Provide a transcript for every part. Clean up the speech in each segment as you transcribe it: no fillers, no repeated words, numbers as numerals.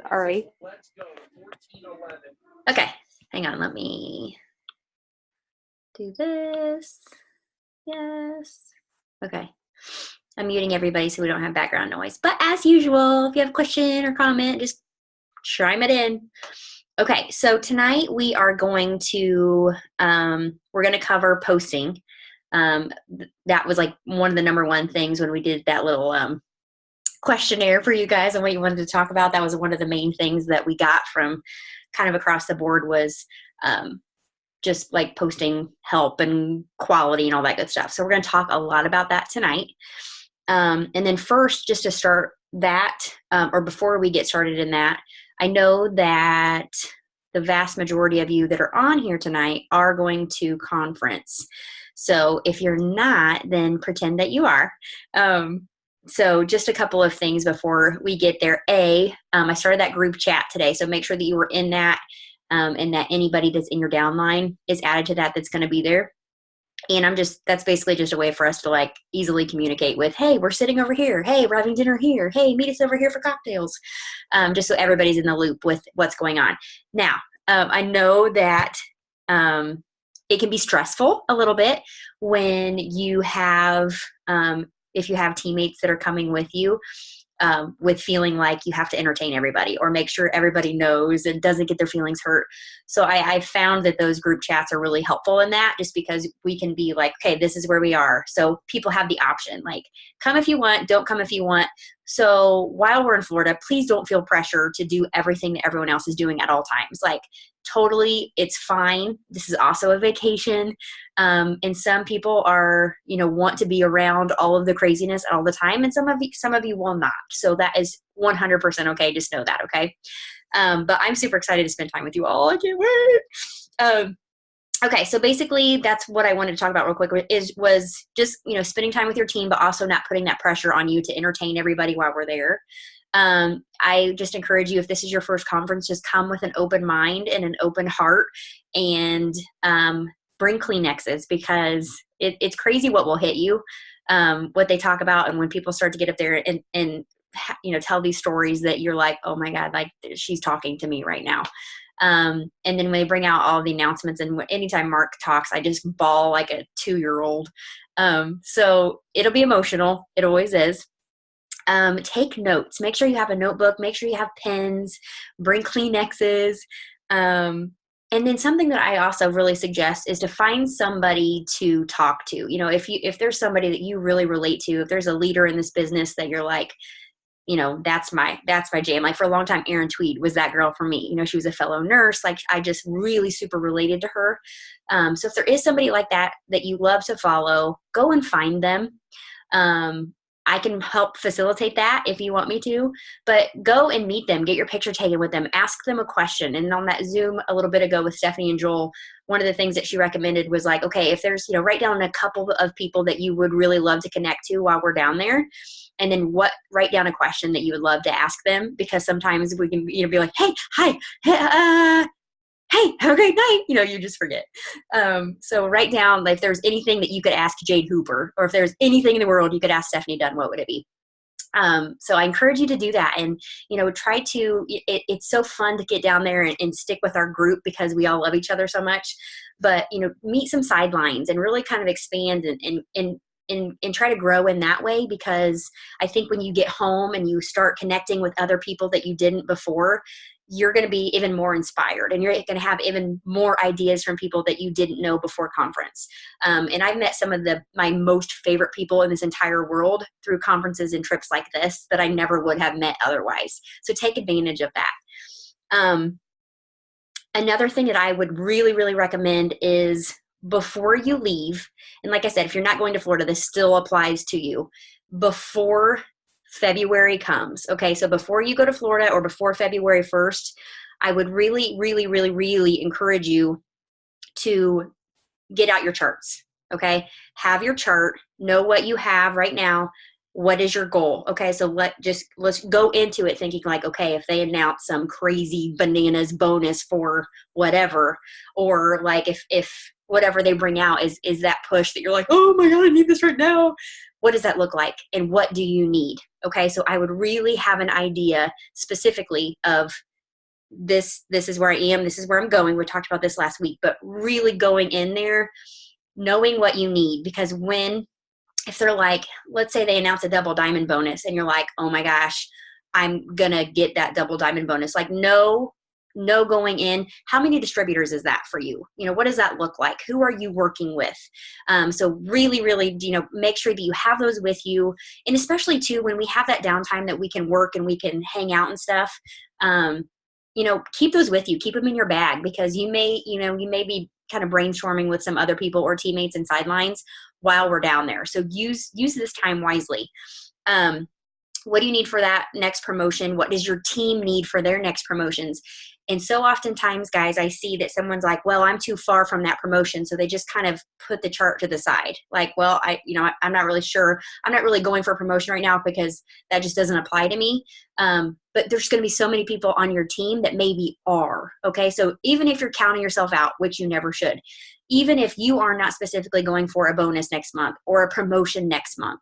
Sorry. Okay, hang on. Let me do this. Yes. Okay. I'm muting everybody so we don't have background noise. But as usual, if you have a question or comment, just chime it in. Okay, so tonight we are going to cover posting. That was like one of the number one things when we did that little questionnaire for you guys and what you wanted to talk about. That was one of the main things that we got from kind of across the board was just like posting help and quality and all that good stuff. So we're going to talk a lot about that tonight. And then first, just to start that, or before we get started in that, I know that the vast majority of you that are on here tonight are going to conference. So if you're not, then pretend that you are. So just a couple of things before we get there. I started that group chat today, so make sure that you were in that and that anybody that's in your downline is added to that that's going to be there. And that's basically just a way for us to like easily communicate with, hey, we're sitting over here. Hey, we're having dinner here. Hey, meet us over here for cocktails. Just so everybody's in the loop with what's going on. Now, I know that it can be stressful a little bit when you have, if you have teammates that are coming with you, with feeling like you have to entertain everybody or make sure everybody knows and doesn't get their feelings hurt. So I found that those group chats are really helpful in that, just because we can be like, okay, this is where we are. So people have the option, like, come if you want, don't come if you want. So while we're in Florida, please don't feel pressure to do everything that everyone else is doing at all times. Like, totally, it's fine. This is also a vacation. And some people are, want to be around all of the craziness all the time. And some of you will not. So that is 100% okay. Just know that. Okay. But I'm super excited to spend time with you all. I can't wait. Okay, so basically that's what I wanted to talk about real quick was just, spending time with your team, but also not putting that pressure on you to entertain everybody while we're there. I just encourage you, if this is your first conference, just come with an open mind and an open heart, and bring Kleenexes, because it's crazy what will hit you, what they talk about. And when people start to get up there and tell these stories that you're like, oh my God, like she's talking to me right now. And then when they bring out all the announcements, and anytime Mark talks, I just bawl like a 2-year-old. So it'll be emotional. It always is. Take notes. Make sure you have a notebook. Make sure you have pens. Bring Kleenexes. And then something that I also really suggest is to find somebody to talk to. If there's somebody that you really relate to, if there's a leader in this business that you're like, that's my jam. Like, for a long time, Erin Tweed was that girl for me. She was a fellow nurse. Like, I just really super related to her. So if there is somebody like that you love to follow, go and find them. I can help facilitate that if you want me to, but go and meet them, get your picture taken with them, ask them a question. And on that Zoom a little bit ago with Stephanie and Joel, one of the things that she recommended was like, okay, if there's, write down a couple of people that you would really love to connect to while we're down there. And then write down a question that you would love to ask them, because sometimes we can, be like, hey, hi, hey, have a great night. You just forget. So write down, like, if there's anything that you could ask Jade Hooper, or if there's anything in the world you could ask Stephanie Dunn, what would it be? So I encourage you to do that, and, try to, it's so fun to get down there and stick with our group, because we all love each other so much, but, meet some sidelines and really kind of expand and try to grow in that way, because I think when you get home and you start connecting with other people that you didn't before, you're going to be even more inspired, and you're going to have even more ideas from people that you didn't know before conference. And I've met some of my most favorite people in this entire world through conferences and trips like this that I never would have met otherwise. So take advantage of that. Another thing that I would really, really recommend is, before you leave, and like I said, if you're not going to Florida, this still applies to you, before February comes. Okay, so before you go to Florida, or before February 1st, I would really, really, really, really encourage you to get out your charts. Okay, have your chart, know what you have right now. What is your goal? Okay, so let's go into it thinking like, okay, if they announce some crazy bananas bonus for whatever, or like if whatever they bring out is that push that you're like, oh my God, I need this right now. What does that look like? And what do you need? Okay. So I would really have an idea specifically of this is where I am. This is where I'm going. We talked about this last week, but really going in there, knowing what you need, because if they're like, let's say they announce a double diamond bonus and you're like, oh my gosh, I'm going to get that double diamond bonus. Like, no going in. How many distributors is that for you? What does that look like? Who are you working with? So really, really, make sure that you have those with you. And especially too, when we have that downtime that we can work and we can hang out and stuff, keep those with you, keep them in your bag, because you may be kind of brainstorming with some other people or teammates and sidelines while we're down there. So use this time wisely. What do you need for that next promotion? What does your team need for their next promotions? And so oftentimes, guys, I see that someone's like, well, I'm too far from that promotion. So they just kind of put the chart to the side. Like, well, I'm not really sure. I'm not really going for a promotion right now because that just doesn't apply to me. But there's going to be so many people on your team that maybe are. Okay. So even if you're counting yourself out, which you never should, even if you are not specifically going for a bonus next month or a promotion next month,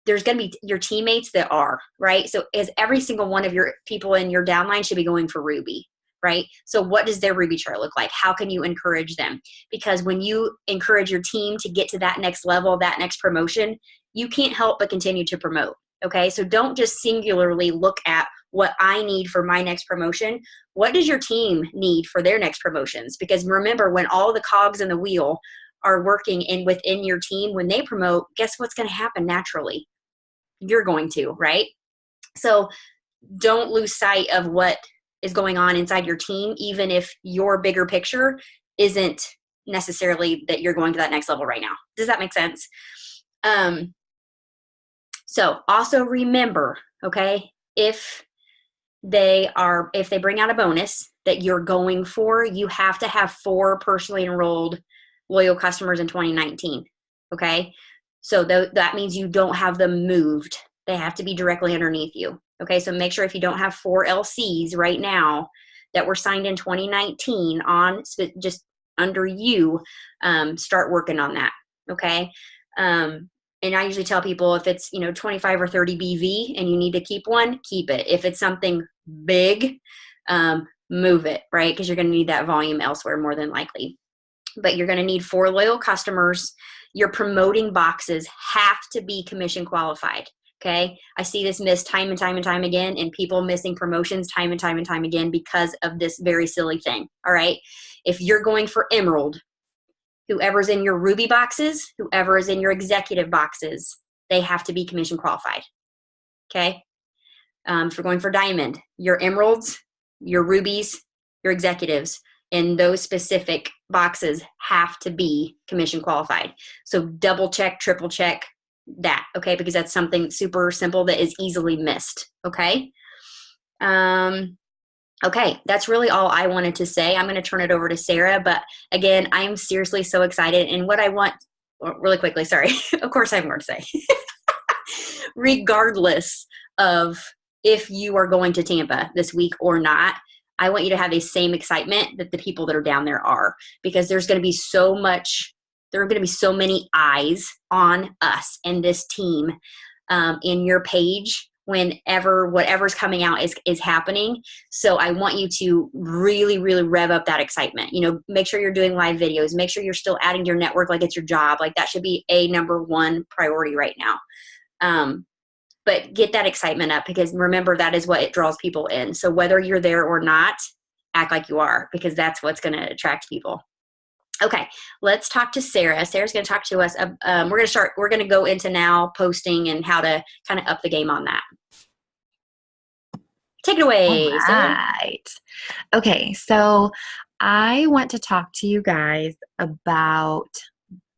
there's going to be your teammates that are, right? So as every single one of your people in your downline should be going for Ruby, right? So what does their Ruby chart look like? How can you encourage them? Because when you encourage your team to get to that next level, that next promotion, you can't help but continue to promote, okay? So don't just singularly look at what I need for my next promotion. What does your team need for their next promotions? Because remember, when all the cogs in the wheel are working within your team, when they promote, guess what's going to happen naturally? You're going to, right? So don't lose sight of what is going on inside your team, even if your bigger picture isn't necessarily that you're going to that next level right now. Does that make sense? So also remember, okay, if they bring out a bonus that you're going for, you have to have 4 personally enrolled loyal customers in 2019. Okay. So that means you don't have them moved. They have to be directly underneath you. Okay. So make sure if you don't have 4 LCs right now that were signed in 2019 on just under you, start working on that. Okay. And I usually tell people if it's, 25 or 30 BV and you need to keep one, keep it. If it's something big, move it, right? Because you're going to need that volume elsewhere more than likely. But you're going to need 4 loyal customers. Your promoting boxes have to be commission qualified. Okay. I see this missed time and time and time again, and people missing promotions time and time and time again because of this very silly thing. All right. If you're going for Emerald, whoever's in your Ruby boxes, whoever is in your executive boxes, they have to be commission qualified. Okay. If you're going for Diamond, your Emeralds, your Rubies, your executives in those specific boxes have to be commission qualified. So double check, triple check that, okay? Because that's something super simple that is easily missed, okay? Okay, that's really all I wanted to say. I'm going to turn it over to Sarah, but again, I am seriously so excited. And what I want, really quickly, sorry, of course I have more to say. Regardless of if you are going to Tampa this week or not, I want you to have the same excitement that the people that are down there are, because there's going to be so many eyes on us and this team in your page whenever whatever's coming out is happening. So I want you to really, really rev up that excitement. Make sure you're doing live videos. Make sure you're still adding to your network like it's your job. Like that should be a number 1 priority right now. But get that excitement up, because remember, that is what it draws people in. So whether you're there or not, act like you are, because that's what's going to attract people. Okay, let's talk to Sarah. Sarah's going to talk to us. We're going to go into now posting and how to kind of up the game on that. Take it away, All Sarah. right. Okay, so I want to talk to you guys about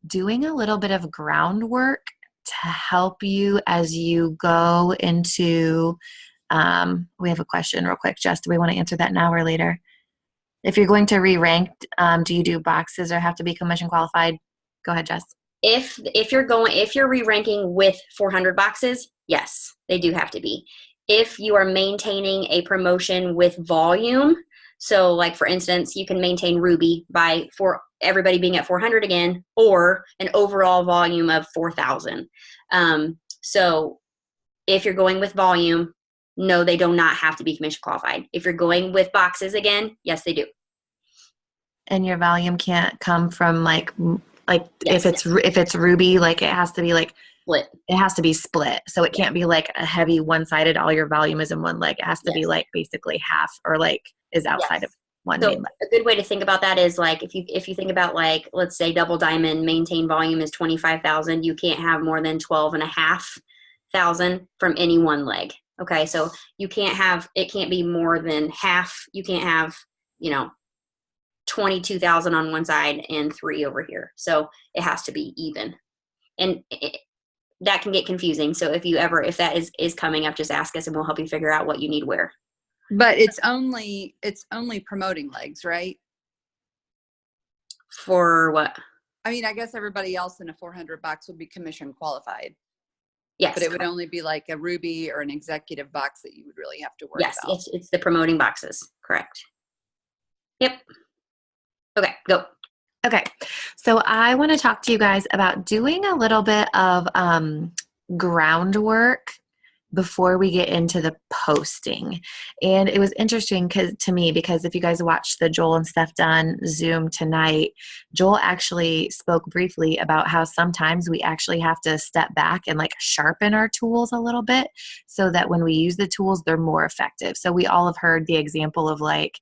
doing a little bit of groundwork to help you as you go into, we have a question real quick, Jess. Do we want to answer that now or later? If you're going to re-rank, do you do boxes or have to be commission qualified? Go ahead, Jess. If you're re-ranking with 400 boxes, yes, they do have to be. If you are maintaining a promotion with volume, so like for instance, you can maintain Ruby for everybody being at 400 again, or an overall volume of 4,000. So if you're going with volume, no, they do not have to be commission qualified. If you're going with boxes again, yes, they do. And your volume can't come from like Yes, if it's Ruby, like it has to be like split. It has to be split. So it can't be like a heavy one-sided, all your volume is in one leg. It has to be like basically half or like is outside of one main leg. A good way to think about that is like if you think about like, let's say double diamond maintained volume is 25,000, you can't have more than 12,500 from any one leg. Okay, so you can't have, it can't be more than half. You can't have, 22,000 on one side and 3 over here. So it has to be even. And that can get confusing. So if that is coming up, just ask us and we'll help you figure out what you need where. But it's only promoting legs, right? For what? I mean, I guess everybody else in a 400 box would be commission qualified. Yes. But it would only be like a Ruby or an executive box that you would really have to worry about. Yes, it's the promoting boxes. Correct. Yep. Okay, go. Okay, so I want to talk to you guys about doing a little bit of groundwork before we get into the posting. And it was interesting to me because if you guys watched the Joel and Steph Dunn Zoom tonight, Joel actually spoke briefly about how sometimes we actually have to step back and like sharpen our tools a little bit so that when we use the tools, they're more effective. So we all have heard the example of like,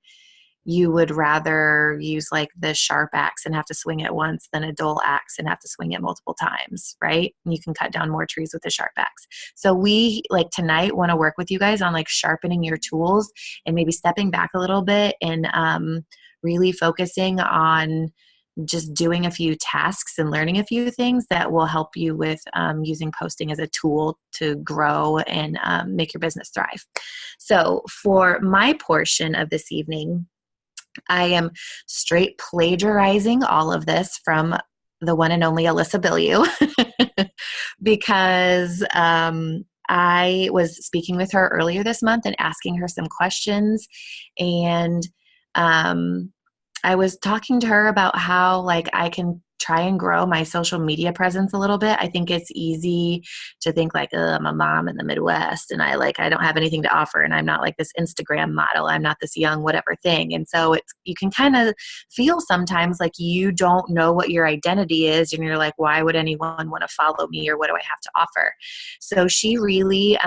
you would rather use like the sharp axe and have to swing it once than a dull axe and have to swing it multiple times, right? And you can cut down more trees with the sharp axe. So we like tonight want to work with you guys on like sharpening your tools and maybe stepping back a little bit and really focusing on just doing a few tasks and learning a few things that will help you with using posting as a tool to grow and make your business thrive. So for my portion of this evening, I am straight plagiarizing all of this from the one and only Alyssa Bilyeu because I was speaking with her earlier this month and asking her some questions, and I was talking to her about how like I can try and grow my social media presence a little bit. I think it's easy to think like, oh, I'm a mom in the Midwest and I don't have anything to offer and I'm not like this Instagram model. I'm not this young whatever thing. And so you can kind of feel sometimes like you don't know what your identity is and you're like, why would anyone want to follow me or what do I have to offer? So she really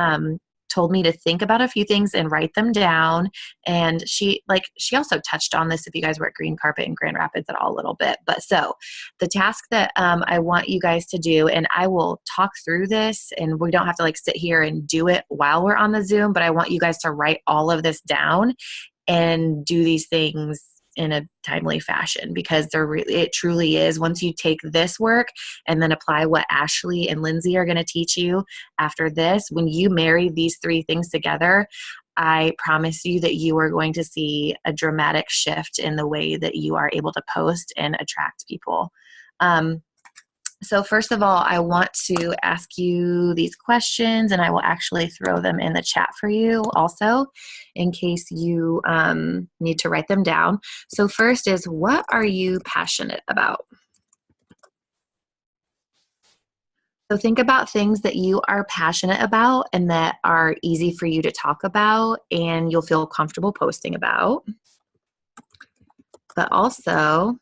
told me to think about a few things and write them down. And she also touched on this if you guys were at Green Carpet in Grand Rapids at all a little bit. But so the task that I want you guys to do, and I will talk through this and we don't have to like sit here and do it while we're on the Zoom, but I want you guys to write all of this down and do these things in a timely fashion because it truly is. Once you take this work and then apply what Ashley and Lindsay are going to teach you after this, when you marry these 3 things together, I promise you that you are going to see a dramatic shift in the way that you are able to post and attract people. So first of all, I want to ask you these questions, and I will actually throw them in the chat for you also in case you need to write them down. So first is, what are you passionate about? So think about things that you are passionate about and that are easy for you to talk about and you'll feel comfortable posting about. But also,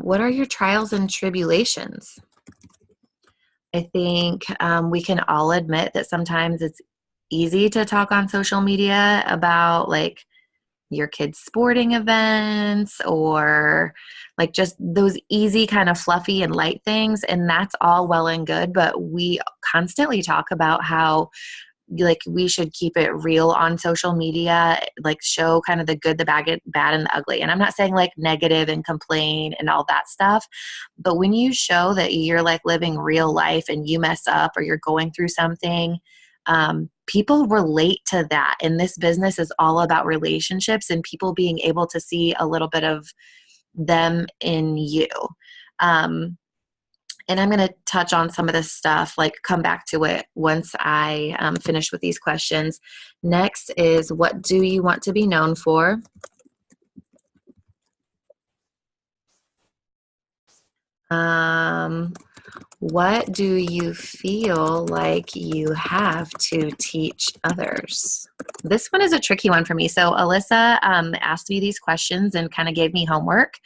what are your trials and tribulations? I think we can all admit that sometimes it's easy to talk on social media about like your kids' sporting events or like just those easy kind of fluffy and light things. And that's all well and good, but we constantly talk about how like we should keep it real on social media, like show kind of the good, the bad, and the ugly. And I'm not saying like negative and complain and all that stuff, but when you show that you're like living real life and you mess up or you're going through something, people relate to that. And this business is all about relationships and people being able to see a little bit of them in you. And I'm going to touch on some of this stuff, like come back to it once I finish with these questions. Next is, what do you want to be known for? Um, what do you feel like you have to teach others? This one is a tricky one for me. So Alyssa asked me these questions and kind of gave me homework.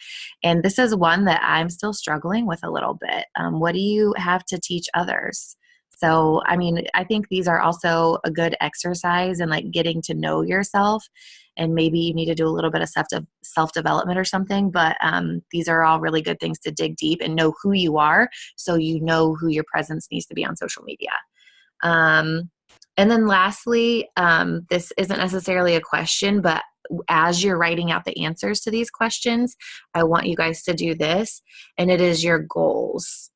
And this is one that I'm still struggling with a little bit. What do you have to teach others? So, I mean, I think these are also a good exercise in like getting to know yourself. And maybe you need to do a little bit of self development or something. But these are all really good things to dig deep and know who you are, so you know who your presence needs to be on social media. And then lastly, this isn't necessarily a question, but as you're writing out the answers to these questions, I want you guys to do this, and it is your goals.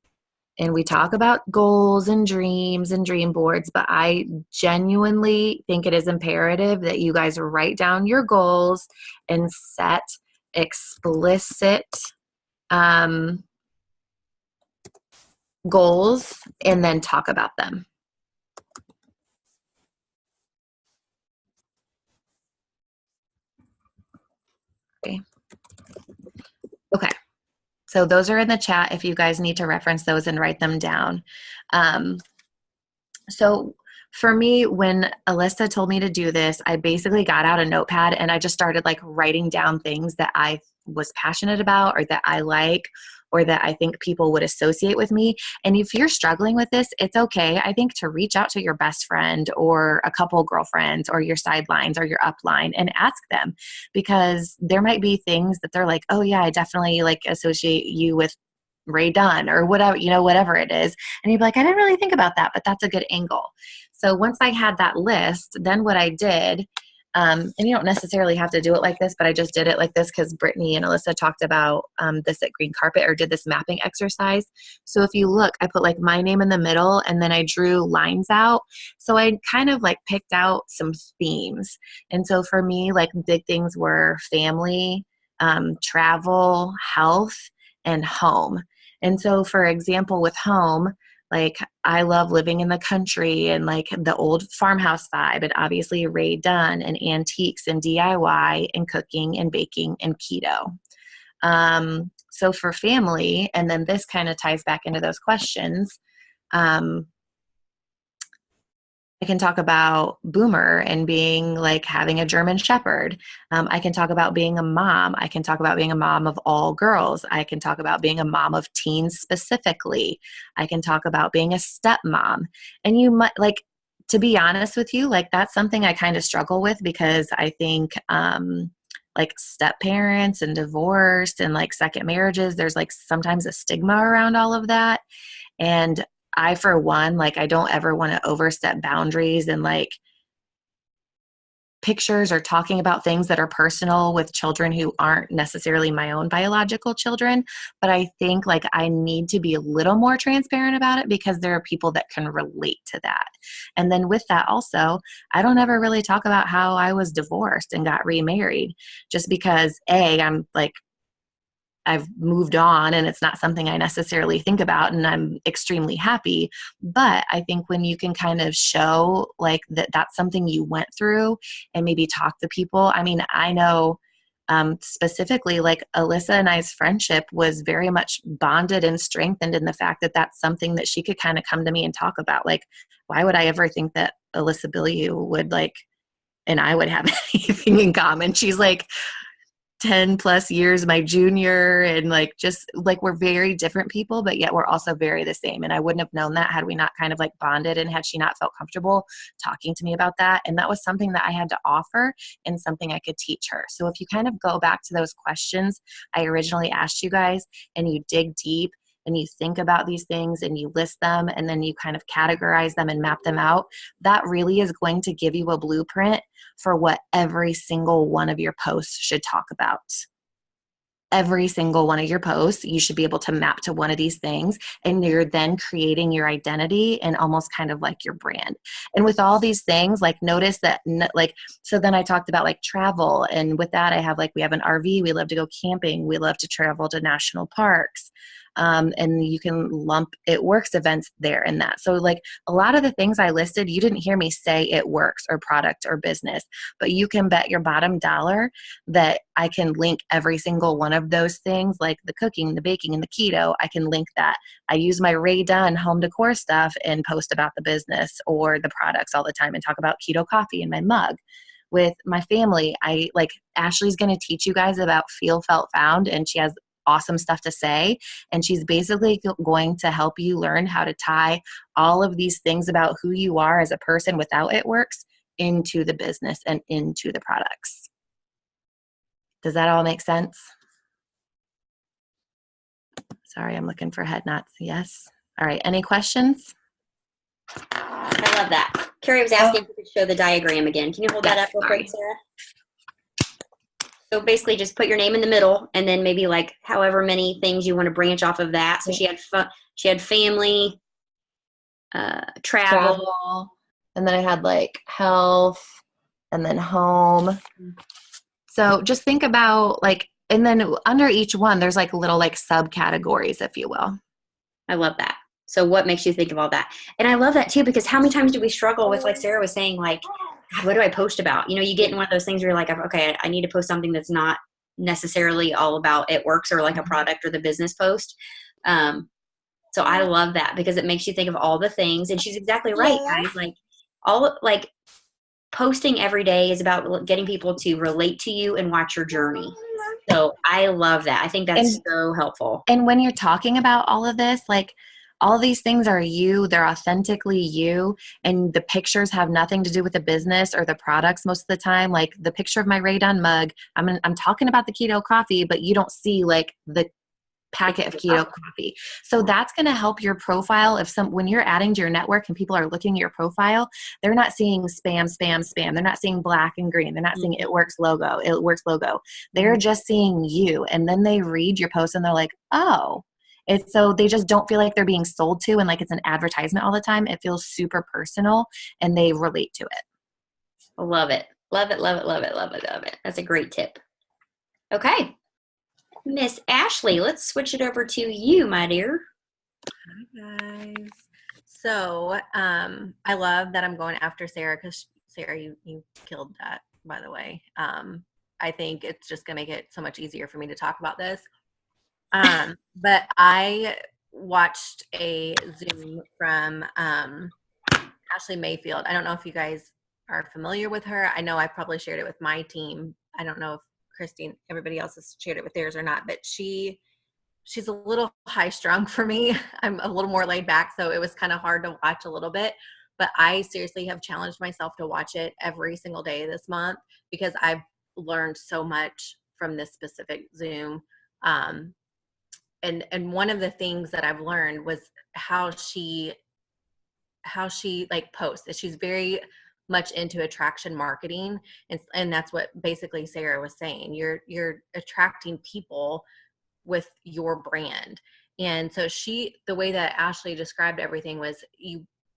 And we talk about goals and dreams and dream boards, but I genuinely think it is imperative that you guys write down your goals and set explicit goals and then talk about them. Okay. So those are in the chat if you guys need to reference those and write them down. So for me, when Alyssa told me to do this, I basically got out a notepad and I just started like writing down things that I was passionate about or that I like or that I think people would associate with me. And if you're struggling with this, it's okay, I think, to reach out to your best friend or a couple girlfriends or your sidelines or your upline and ask them, because there might be things that they're like, oh yeah, I definitely like associate you with Ray Dunn or whatever, you know, whatever it is. And you'd be like, I didn't really think about that, but that's a good angle. So once I had that list, then what I did, and you don't necessarily have to do it like this, but I just did it like this because Brittany and Alyssa talked about this at Green Carpet, or did this mapping exercise. So if you look, I put like my name in the middle and then I drew lines out. So I kind of like picked out some themes. And so for me, like big things were family, travel, health, and home. And so for example, with home, like I love living in the country and like the old farmhouse vibe, and obviously Ray Dunn and antiques and DIY and cooking and baking and keto. So for family, and then this kind of ties back into those questions, I can talk about Boomer and being like having a German Shepherd. I can talk about being a mom. I can talk about being a mom of all girls. I can talk about being a mom of teens specifically. I can talk about being a stepmom. And you might like, to be honest with you, like that's something I kind of struggle with, because I think like step parents and divorce and like second marriages, there's like sometimes a stigma around all of that. And I, for one, like I don't ever want to overstep boundaries and like pictures or talking about things that are personal with children who aren't necessarily my own biological children. But I think like I need to be a little more transparent about it, because there are people that can relate to that. And then with that also, I don't ever really talk about how I was divorced and got remarried, just because I'm like, I've moved on and it's not something I necessarily think about, and I'm extremely happy. But I think when you can kind of show like that that's something you went through and maybe talk to people. I mean, I know specifically like Alyssa and I's friendship was very much bonded and strengthened in the fact that that's something that she could kind of come to me and talk about. Like, why would I ever think that Alyssa Bilyeu would like, and I would have anything in common? She's like 10 plus years my junior, and like just like we're very different people, but yet we're also very the same. And I wouldn't have known that had we not kind of like bonded, and had she not felt comfortable talking to me about that. And that was something that I had to offer and something I could teach her. So if you kind of go back to those questions I originally asked you guys, and you dig deep and you think about these things and you list them and then you kind of categorize them and map them out, that really is going to give you a blueprint for what every single one of your posts should talk about. Every single one of your posts, you should be able to map to one of these things, and you're then creating your identity and almost kind of like your brand. And with all these things, like notice that like, so then I talked about like travel, and with that I have like, we have an RV, we love to go camping, we love to travel to national parks. and you can lump It Works events there in that. So like a lot of the things I listed, you didn't hear me say It Works or product or business, but you can bet your bottom dollar that I can link every single one of those things, like the cooking, the baking, and the keto. I can link that. I use my Rae Dunn home decor stuff and post about the business or the products all the time and talk about keto coffee in my mug. With my family, I like Ashley's going to teach you guys about Feel, Felt, Found, and she has awesome stuff to say. And she's basically going to help you learn how to tie all of these things about who you are as a person without It Works into the business and into the products. Does that all make sense? Sorry, I'm looking for head nods. Yes. All right. Any questions? I love that. Carrie was asking if you could show the diagram again. Can you hold that up real quick, Sarah? So basically just put your name in the middle and then maybe like however many things you want to branch off of that. So she had family, travel. And then I had like health and then home. So just think about like, and then under each one, there's like little like subcategories, if you will. I love that. So what makes you think of all that? And I love that too, because how many times do we struggle with, like Sarah was saying, like, God, what do I post about? You know, you get in one of those things where you're like, okay, I need to post something that's not necessarily all about It Works or like a product or the business post. So I love that because it makes you think of all the things. And she's exactly right, guys. Like posting every day is about getting people to relate to you and watch your journey. So I love that. I think that's so helpful. And when you're talking about all of this, like all these things are you, they're authentically you, and the pictures have nothing to do with the business or the products most of the time. Like the picture of my Rae Dunn mug, I'm talking about the keto coffee, but you don't see like the packet of keto coffee. So that's going to help your profile. When you're adding to your network and people are looking at your profile, they're not seeing spam, spam, spam. They're not seeing black and green. They're not seeing It Works logo. They're just seeing you. And then they read your post and they're like, oh, so they just don't feel like they're being sold to and like it's an advertisement all the time. It feels super personal and they relate to it. I love it. Love it, love it, love it, love it, love it. That's a great tip. Okay. Miss Ashley, let's switch it over to you, my dear. Hi, guys. So I love that I'm going after Sarah because, Sarah, you killed that, by the way. I think it's just going to make it so much easier for me to talk about this. But I watched a Zoom from Ashley Mayfield. I don't know if you guys are familiar with her. I know I probably shared it with my team. I don't know if Christine, everybody else has shared it with theirs or not, but she's a little high strung for me. I'm a little more laid back, so it was kind of hard to watch a little bit, but I seriously have challenged myself to watch it every single day this month because I've learned so much from this specific Zoom. And one of the things that I've learned was how she like posts. She's very much into attraction marketing, and that's what basically Sarah was saying. You're attracting people with your brand. And so the way that Ashley described everything was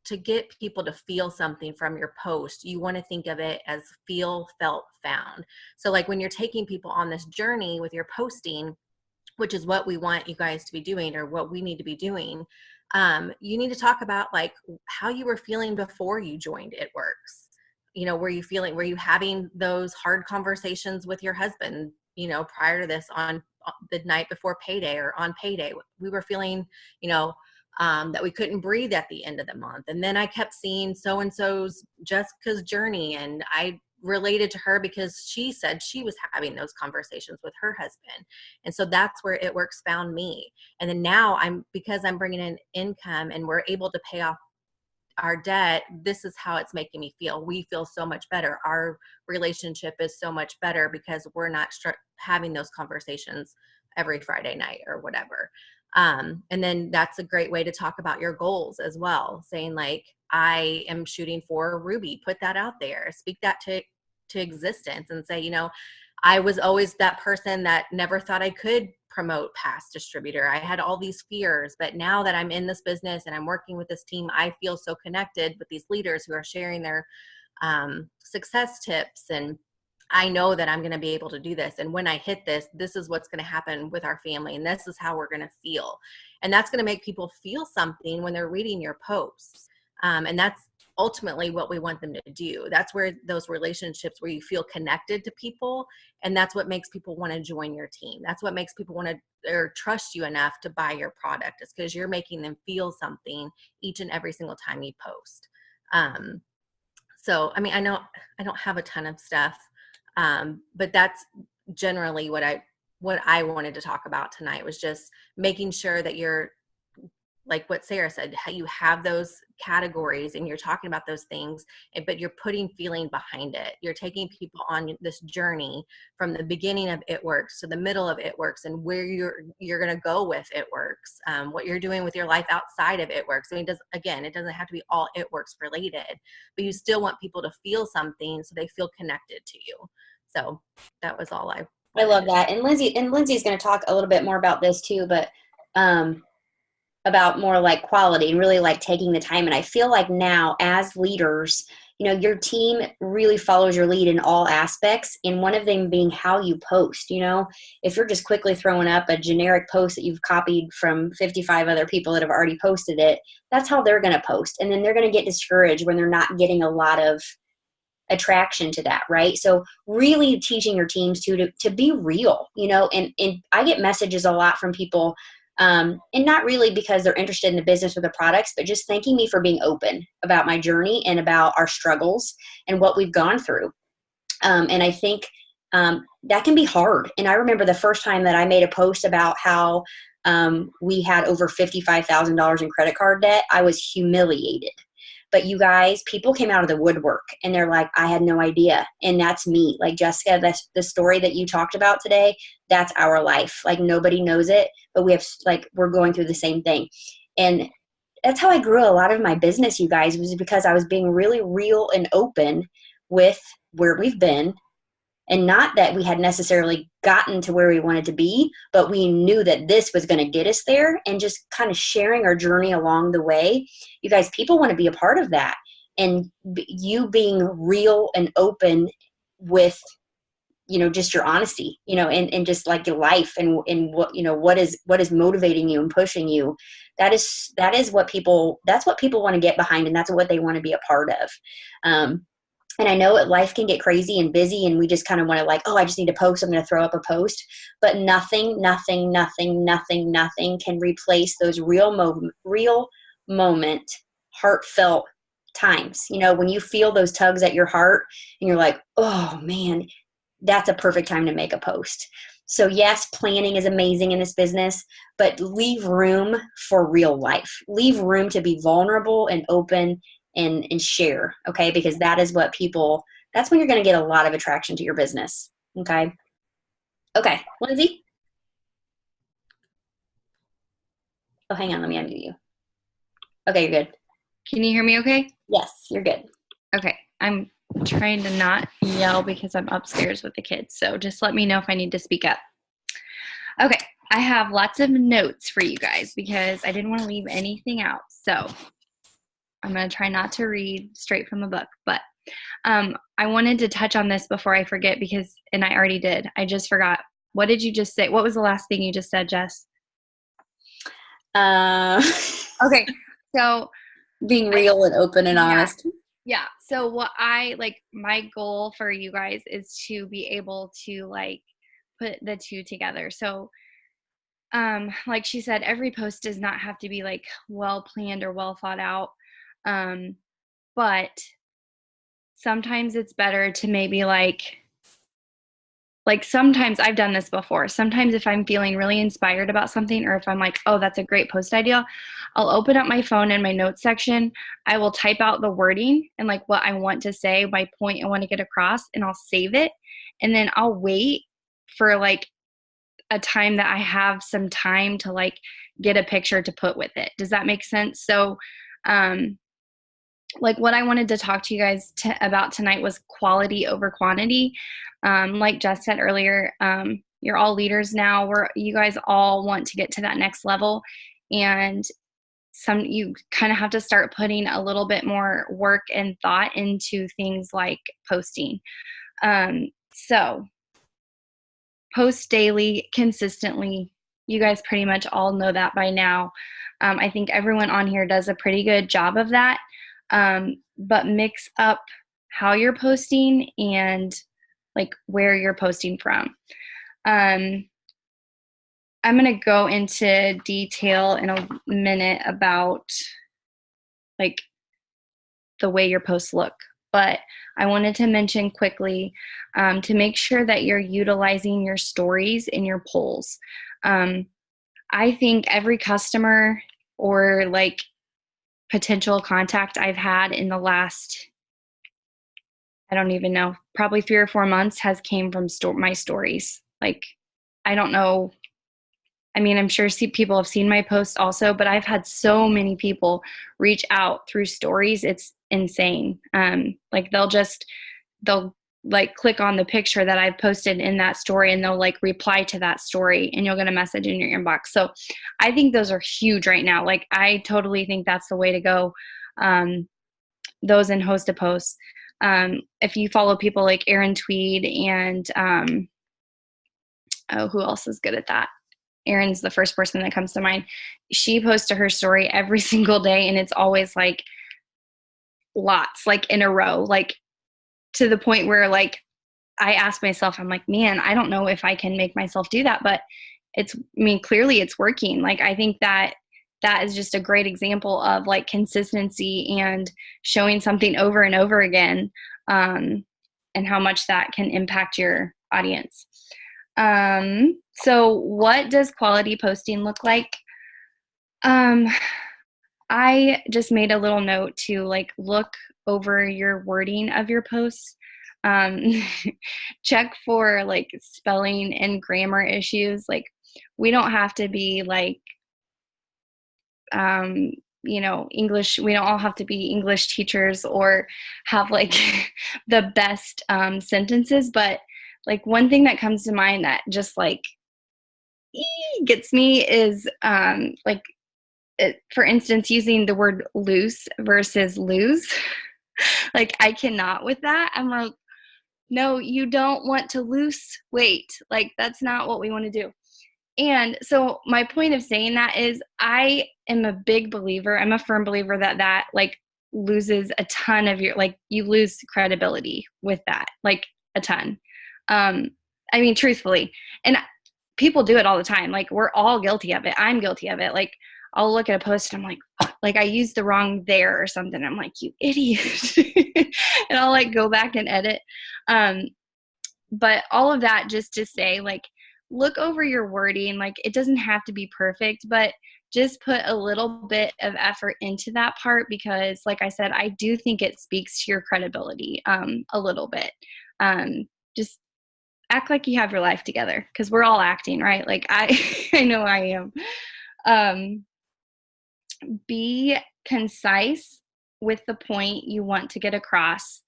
to get people to feel something from your post, you want to think of it as feel, felt, found. So like when you're taking people on this journey with your posting, which is what we want you guys to be doing or what we need to be doing, you need to talk about like how you were feeling before you joined It Works. You know, were you having those hard conversations with your husband, you know, prior to this on the night before payday or on payday? We were feeling, you know, that we couldn't breathe at the end of the month. And then I kept seeing so-and-so's Jessica's journey, and I related to her because she said she was having those conversations with her husband. And so that's where It Works found me. And then now because I'm bringing in income and we're able to pay off our debt, this is how it's making me feel. We feel so much better. Our relationship is so much better because we're not having those conversations every Friday night or whatever. And then that's a great way to talk about your goals as well. Saying like, I am shooting for Ruby, put that out there, speak that to existence and say, you know, I was always that person that never thought I could promote past distributor. I had all these fears, but now that I'm in this business and I'm working with this team, I feel so connected with these leaders who are sharing their success tips. And I know that I'm going to be able to do this. And when I hit this, this is what's going to happen with our family. And this is how we're going to feel. And that's going to make people feel something when they're reading your posts. And that's ultimately what we want them to do. That's where those relationships where you feel connected to people. And that's what makes people want to join your team. That's what makes people want to or trust you enough to buy your product. It's because you're making them feel something each and every single time you post. So, I mean, I know I don't have a ton of stuff, but that's generally what I wanted to talk about tonight was just making sure that you're, like what Sarah said, how you have those categories and you're talking about those things, but you're putting feeling behind it. You're taking people on this journey from the beginning of It Works to the middle of It Works and where you're going to go with It Works, what you're doing with your life outside of It Works. I mean, it doesn't have to be all It Works related, but you still want people to feel something so they feel connected to you. So that was all I love that. And Lindsay's going to talk a little bit more about this too, but about more like quality and really like taking the time. And I feel like now as leaders, you know, your team really follows your lead in all aspects. And one of them being how you post. You know, if you're just quickly throwing up a generic post that you've copied from 55 other people that have already posted it, that's how they're going to post. And then they're going to get discouraged when they're not getting a lot of attraction to that, right? So really teaching your teams to be real, you know, and I get messages a lot from people, and not really because they're interested in the business or the products, but just thanking me for being open about my journey and about our struggles and what we've gone through. And I think that can be hard. And I remember the first time that I made a post about how we had over $55,000 in credit card debt, I was humiliated. But you guys, people came out of the woodwork and they're like, I had no idea. And that's me. Like Jessica, that's the story that you talked about today. That's our life. Like nobody knows it, but we're going through the same thing. And that's how I grew a lot of my business, you guys, was because I was being really real and open with where we've been. And not that we had necessarily gotten to where we wanted to be, but we knew that this was going to get us there, and just kind of sharing our journey along the way. You guys, people want to be a part of that. And you being real and open with, you know, just your honesty, you know, and just like your life and what, you know, what is motivating you and pushing you. That's what people want to get behind, and that's what they want to be a part of. And I know life can get crazy and busy, and we just kind of want to like, oh, I just need to post. I'm going to throw up a post. But nothing can replace those real moment, heartfelt times. You know, when you feel those tugs at your heart and you're like, oh man, that's a perfect time to make a post. So yes, planning is amazing in this business, but leave room for real life. Leave room to be vulnerable and open and share, okay? Because that's when you're going to get a lot of attraction to your business, okay? Okay, Lindsay? Oh, hang on, let me unmute you. Okay, you're good. Can you hear me okay? Yes, you're good. Okay, I'm trying to not yell because I'm upstairs with the kids, so just let me know if I need to speak up. Okay, I have lots of notes for you guys because I didn't want to leave anything out, so I'm going to try not to read straight from the book, but I wanted to touch on this before I forget and I already did. I just forgot. What did you just say? What was the last thing you just said, Jess? Okay, so being real and open and honest. Yeah. So my goal for you guys is to be able to like put the two together. So like she said, every post does not have to be like well planned or well thought out. But sometimes it's better to maybe like sometimes I've done this before. Sometimes if I'm feeling really inspired about something, or if I'm like, oh, that's a great post idea, I'll open up my phone in my notes section. I will type out the wording and like what I want to say, my point I want to get across, and I'll save it. And then I'll wait for like a time that I have some time to like get a picture to put with it. Does that make sense? So, like what I wanted to talk to you guys about tonight was quality over quantity. Like Jess said earlier, you're all leaders now. You guys all want to get to that next level, and you kind of have to start putting a little bit more work and thought into things like posting. So post daily, consistently. You guys pretty much all know that by now. I think everyone on here does a pretty good job of that. But mix up how you're posting and like where you're posting from. I'm going to go into detail in a minute about like the way your posts look. But I wanted to mention quickly to make sure that you're utilizing your stories in your polls. I think every customer or like potential contact I've had in the last, I don't even know, probably 3 or 4 months has came from my stories. Like, I don't know. I mean, I'm sure people have seen my posts also, but I've had so many people reach out through stories. It's insane. Like they'll like click on the picture that I've posted in that story and they'll like reply to that story and you'll get a message in your inbox. So I think those are huge right now. Like I totally think that's the way to go. Those in host to post. If you follow people like Erin Tweed and who else is good at that? Erin's the first person that comes to mind. She posts to her story every single day and it's always like lots, like in a row, like to the point where like I ask myself, I'm like, man, I don't know if I can make myself do that, but clearly it's working. Like I think that is just a great example of like consistency and showing something over and over again, and how much that can impact your audience. So what does quality posting look like? I just made a little note to like look over your wording of your posts. Check for like spelling and grammar issues. Like we don't have to be like, English. We don't all have to be English teachers or have like the best sentences. But like one thing that comes to mind that just like gets me is for instance, using the word loose versus lose. Like I cannot with that. I'm like, no, you don't want to lose weight. Like that's not what we want to do. And so my point of saying that is I am a big believer, I'm a firm believer that like loses a ton of your, like you lose credibility with that, like a ton. Truthfully, and people do it all the time. Like we're all guilty of it. I'm guilty of it. Like I'll look at a post and I'm like I used the wrong there or something. I'm like, you idiot. And I'll like go back and edit. But all of that just to say, like, look over your wording. Like it doesn't have to be perfect, but just put a little bit of effort into that part because like I said, I do think it speaks to your credibility a little bit. Just act like you have your life together because we're all acting, right? Like I know I am. Be concise with the point you want to get across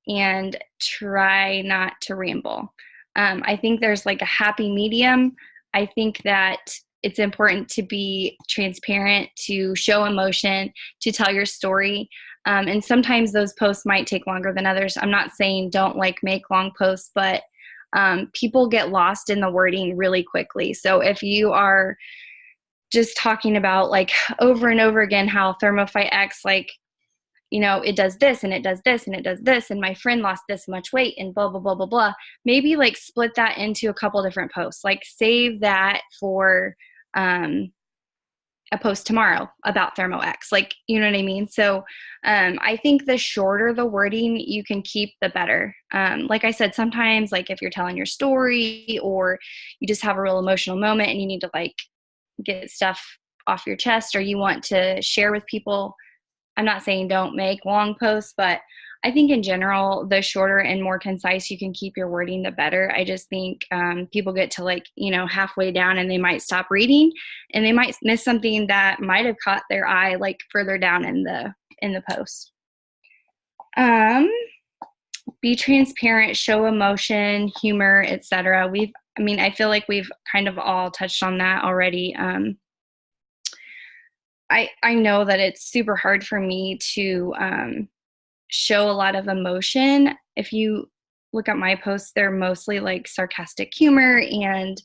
and try not to ramble. I think there's like a happy medium. I think that it's important to be transparent, to show emotion, to tell your story. And sometimes those posts might take longer than others. I'm not saying don't like make long posts, but people get lost in the wording really quickly. So if you are just talking about like over and over again how ThermoFight X, like, it does this and it does this and it does this and my friend lost this much weight and blah, blah, blah, blah, blah. Maybe like split that into a couple different posts, like save that for a post tomorrow about ThermoX, like, you know what I mean? So I think the shorter the wording you can keep, the better. Like I said, sometimes like if you're telling your story or you just have a real emotional moment and you need to like get stuff off your chest or you want to share with people, I'm not saying don't make long posts, but I think in general, the shorter and more concise you can keep your wording, the better. I just think people get to like, halfway down and they might stop reading and they might miss something that might have caught their eye like further down in the post. Be transparent, show emotion, humor, etc. I feel like we've kind of all touched on that already. I know that it's super hard for me to show a lot of emotion. If you look at my posts, they're mostly like sarcastic humor, and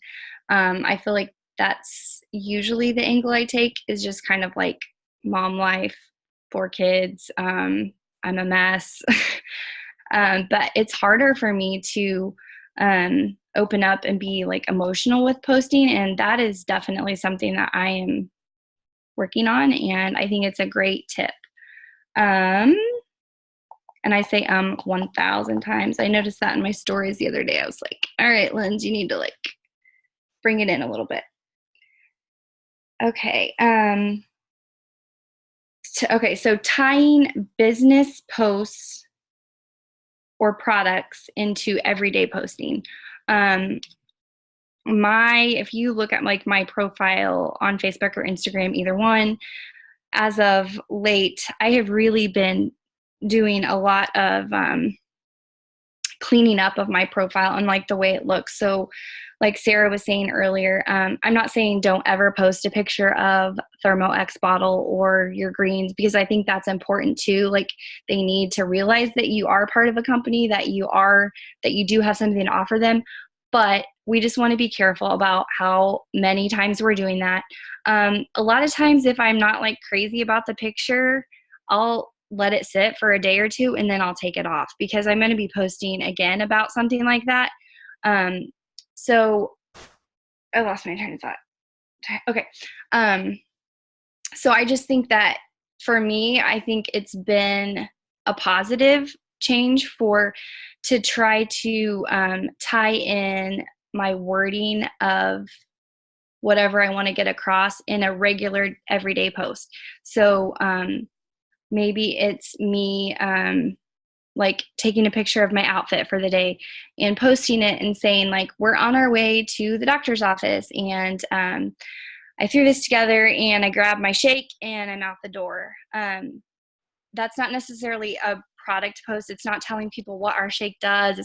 I feel like that's usually the angle I take, is just kind of like mom life, 4 kids, I'm a mess. But it's harder for me to open up and be like emotional with posting, and that is definitely something that I am working on, and I think it's a great tip. And I say 1,000 times. I noticed that in my stories the other day. I was like, all right, Linz, you need to like bring it in a little bit. Okay. So tying business posts or products into everyday posting. If you look at like my profile on Facebook or Instagram, either one, as of late, I have really been doing a lot of cleaning up of my profile and like the way it looks. So like Sarah was saying earlier, I'm not saying don't ever post a picture of Thermo X bottle or your greens, because I think that's important too. Like they need to realize that you are part of a company, that you do have something to offer them. But we just want to be careful about how many times we're doing that. A lot of times if I'm not like crazy about the picture, I'll let it sit for a day or two and then I'll take it off, because I'm going to be posting again about something like that. So I lost my train of thought. Okay. So I just think that for me, I think it's been a positive change to try to tie in my wording of whatever I want to get across in a regular everyday post. So maybe it's me like taking a picture of my outfit for the day and posting it and saying like, we're on our way to the doctor's office, and I threw this together and I grabbed my shake and I'm out the door. That's not necessarily a product post. It's not telling people what our shake does.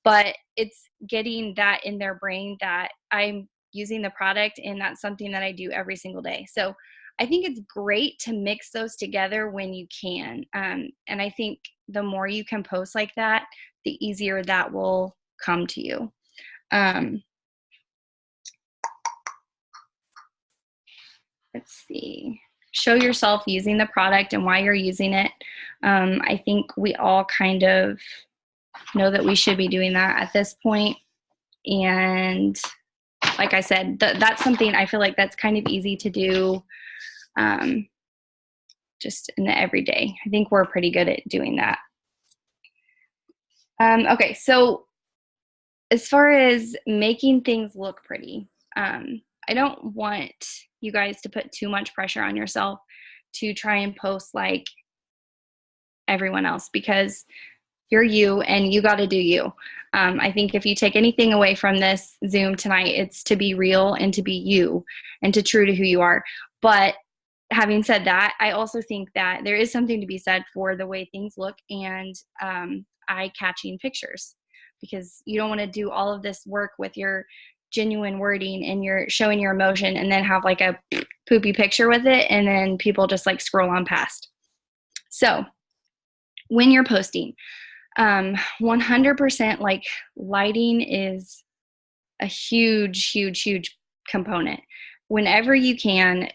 But it's getting that in their brain that I'm using the product, and that's something that I do every single day. So I think it's great to mix those together when you can. And I think the more you can post like that, the easier that will come to you. Let's see. Show yourself using the product and why you're using it. I think we all kind of know that we should be doing that at this point. And like I said, that's something I feel like that's kind of easy to do just in the everyday. I think we're pretty good at doing that. Okay, so as far as making things look pretty, I don't want you guys to put too much pressure on yourself to try and post like everyone else, because you're you and you got to do you. I think if you take anything away from this Zoom tonight, it's to be real and to be you and to true to who you are. But having said that, I also think that there is something to be said for the way things look and eye-catching pictures, because you don't want to do all of this work with your genuine wording and you're showing your emotion and then have like a poopy picture with it and then people just like scroll on past. So when you're posting, 100% like lighting is a huge component. Whenever you can,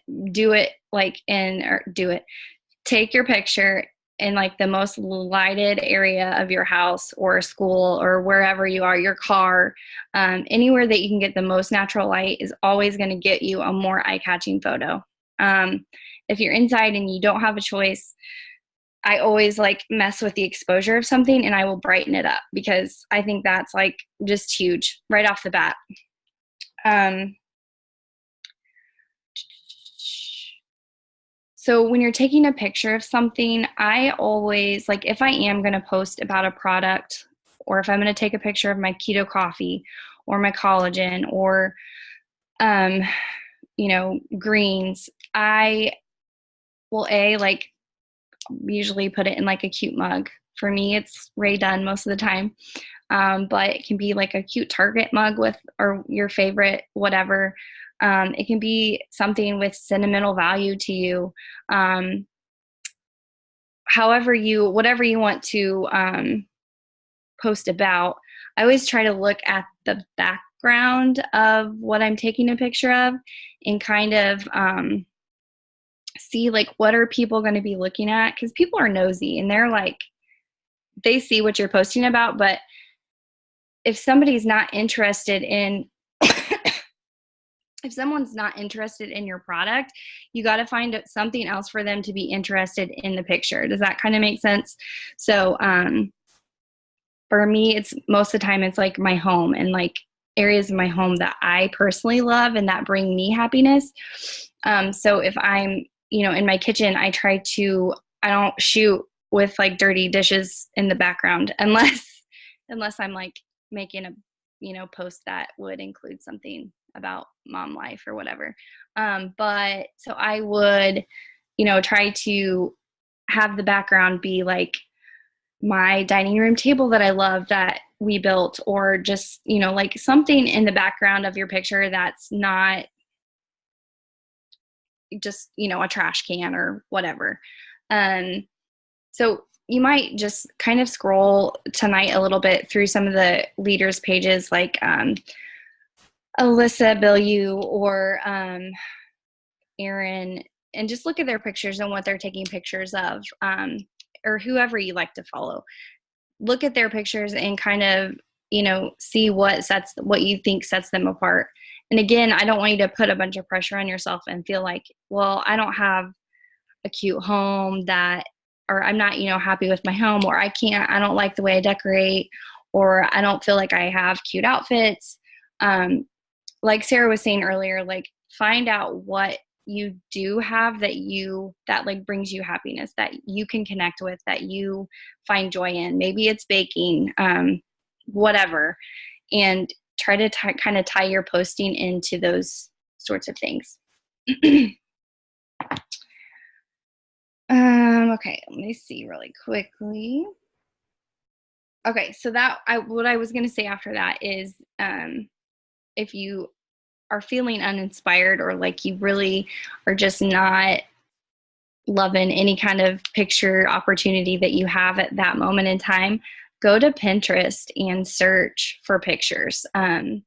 take your picture in like the most lighted area of your house or school or wherever you are, your car, anywhere that you can get the most natural light is always going to get you a more eye-catching photo. If you're inside and you don't have a choice, I always like mess with the exposure of something and I will brighten it up, because I think that's like just huge right off the bat. So when you're taking a picture of something, I always, like if I am going to post about a product, or if I'm going to take a picture of my keto coffee or my collagen or, greens, I will usually put it in like a cute mug. For me, it's Rae Dunn most of the time. But it can be like a cute Target mug or your favorite, whatever. It can be something with sentimental value to you. Whatever you want to post about, I always try to look at the background of what I'm taking a picture of and kind of see like what are people going to be looking at, because people are nosy and they're like, they see what you're posting about, but if somebody's not interested in if someone's not interested in your product, you got to find something else for them to be interested in the picture. Does that kind of make sense? So for me, it's most of the time it's like my home and like areas of my home that I personally love and that bring me happiness. So if I'm, in my kitchen, I don't shoot with like dirty dishes in the background unless I'm like making a, post that would include something about mom life or whatever. But so I would, try to have the background be like my dining room table that I love that we built, or just, like something in the background of your picture that's not just, a trash can or whatever. So you might just kind of scroll tonight a little bit through some of the leaders pages like Alyssa Bilyeu or Erin, and just look at their pictures and what they're taking pictures of, or whoever you like to follow. Look at their pictures and kind of, see what you think sets them apart. And again, I don't want you to put a bunch of pressure on yourself and feel like, well, I don't have a cute home or I'm not, happy with my home, or I don't like the way I decorate, or I don't feel like I have cute outfits. Like Sarah was saying earlier, like find out what you do have that like brings you happiness, that you can connect with, that you find joy in. Maybe it's baking, whatever, and try to kind of tie your posting into those sorts of things. Okay, let me see really quickly. Okay, so what I was going to say after that is, if you are feeling uninspired or like you really are just not loving any kind of picture opportunity that you have at that moment in time, go to Pinterest and search for pictures. It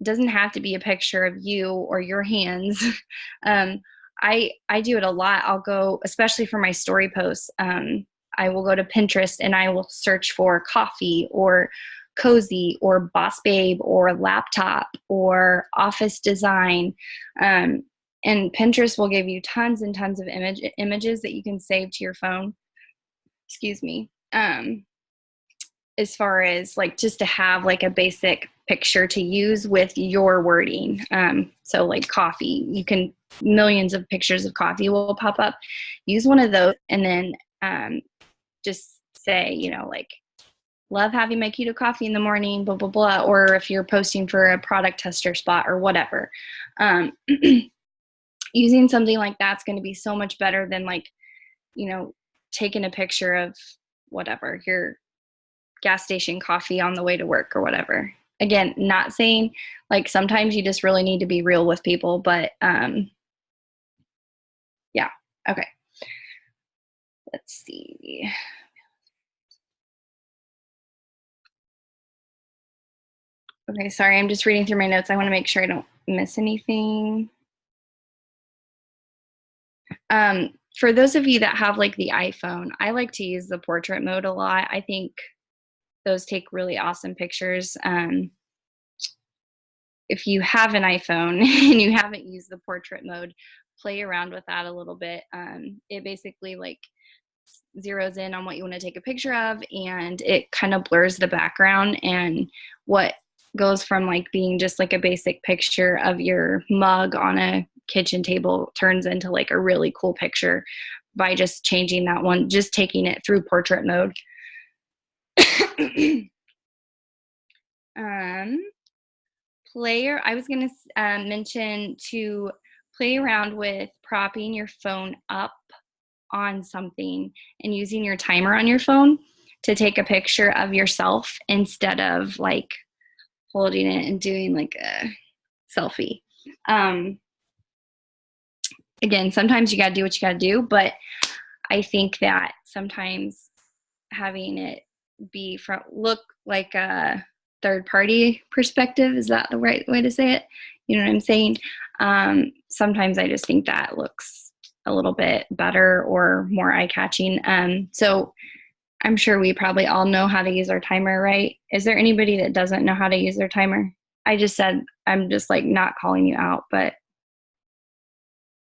doesn't have to be a picture of you or your hands. I do it a lot. I'll go, especially for my story posts, I will go to Pinterest and I will search for coffee or cozy or boss babe or laptop or office design. And Pinterest will give you tons and tons of images that you can save to your phone. Excuse me. As far as like just to have like a basic picture to use with your wording. So like coffee, millions of pictures of coffee will pop up. Use one of those and then just say, like, love having my keto coffee in the morning, blah, blah, blah. Or if you're posting for a product tester spot or whatever. Using something like that's going to be so much better than like, taking a picture of whatever, your gas station coffee on the way to work or whatever. Again, not saying like sometimes you just really need to be real with people, but yeah. Okay. Let's see. Okay, sorry, I'm just reading through my notes. I want to make sure I don't miss anything. For those of you that have like the iPhone, I like to use the portrait mode a lot. I think those take really awesome pictures. If you have an iPhone and you haven't used the portrait mode, play around with that a little bit. It basically like zeroes in on what you want to take a picture of, and it kind of blurs the background, and what goes from like being just like a basic picture of your mug on a kitchen table turns into like a really cool picture by just changing that one, just taking it through portrait mode. I was going to mention to play around with propping your phone up on something and using your timer on your phone to take a picture of yourself instead of like holding it and doing like a selfie. Again, sometimes you got to do what you got to do, but I think that sometimes having it look like a third party perspective. Is that the right way to say it? You know what I'm saying? Sometimes I just think that looks a little bit better or more eye catching. So I'm sure we probably all know how to use our timer, right? Is there anybody that doesn't know how to use their timer? I just said, I'm just like not calling you out, but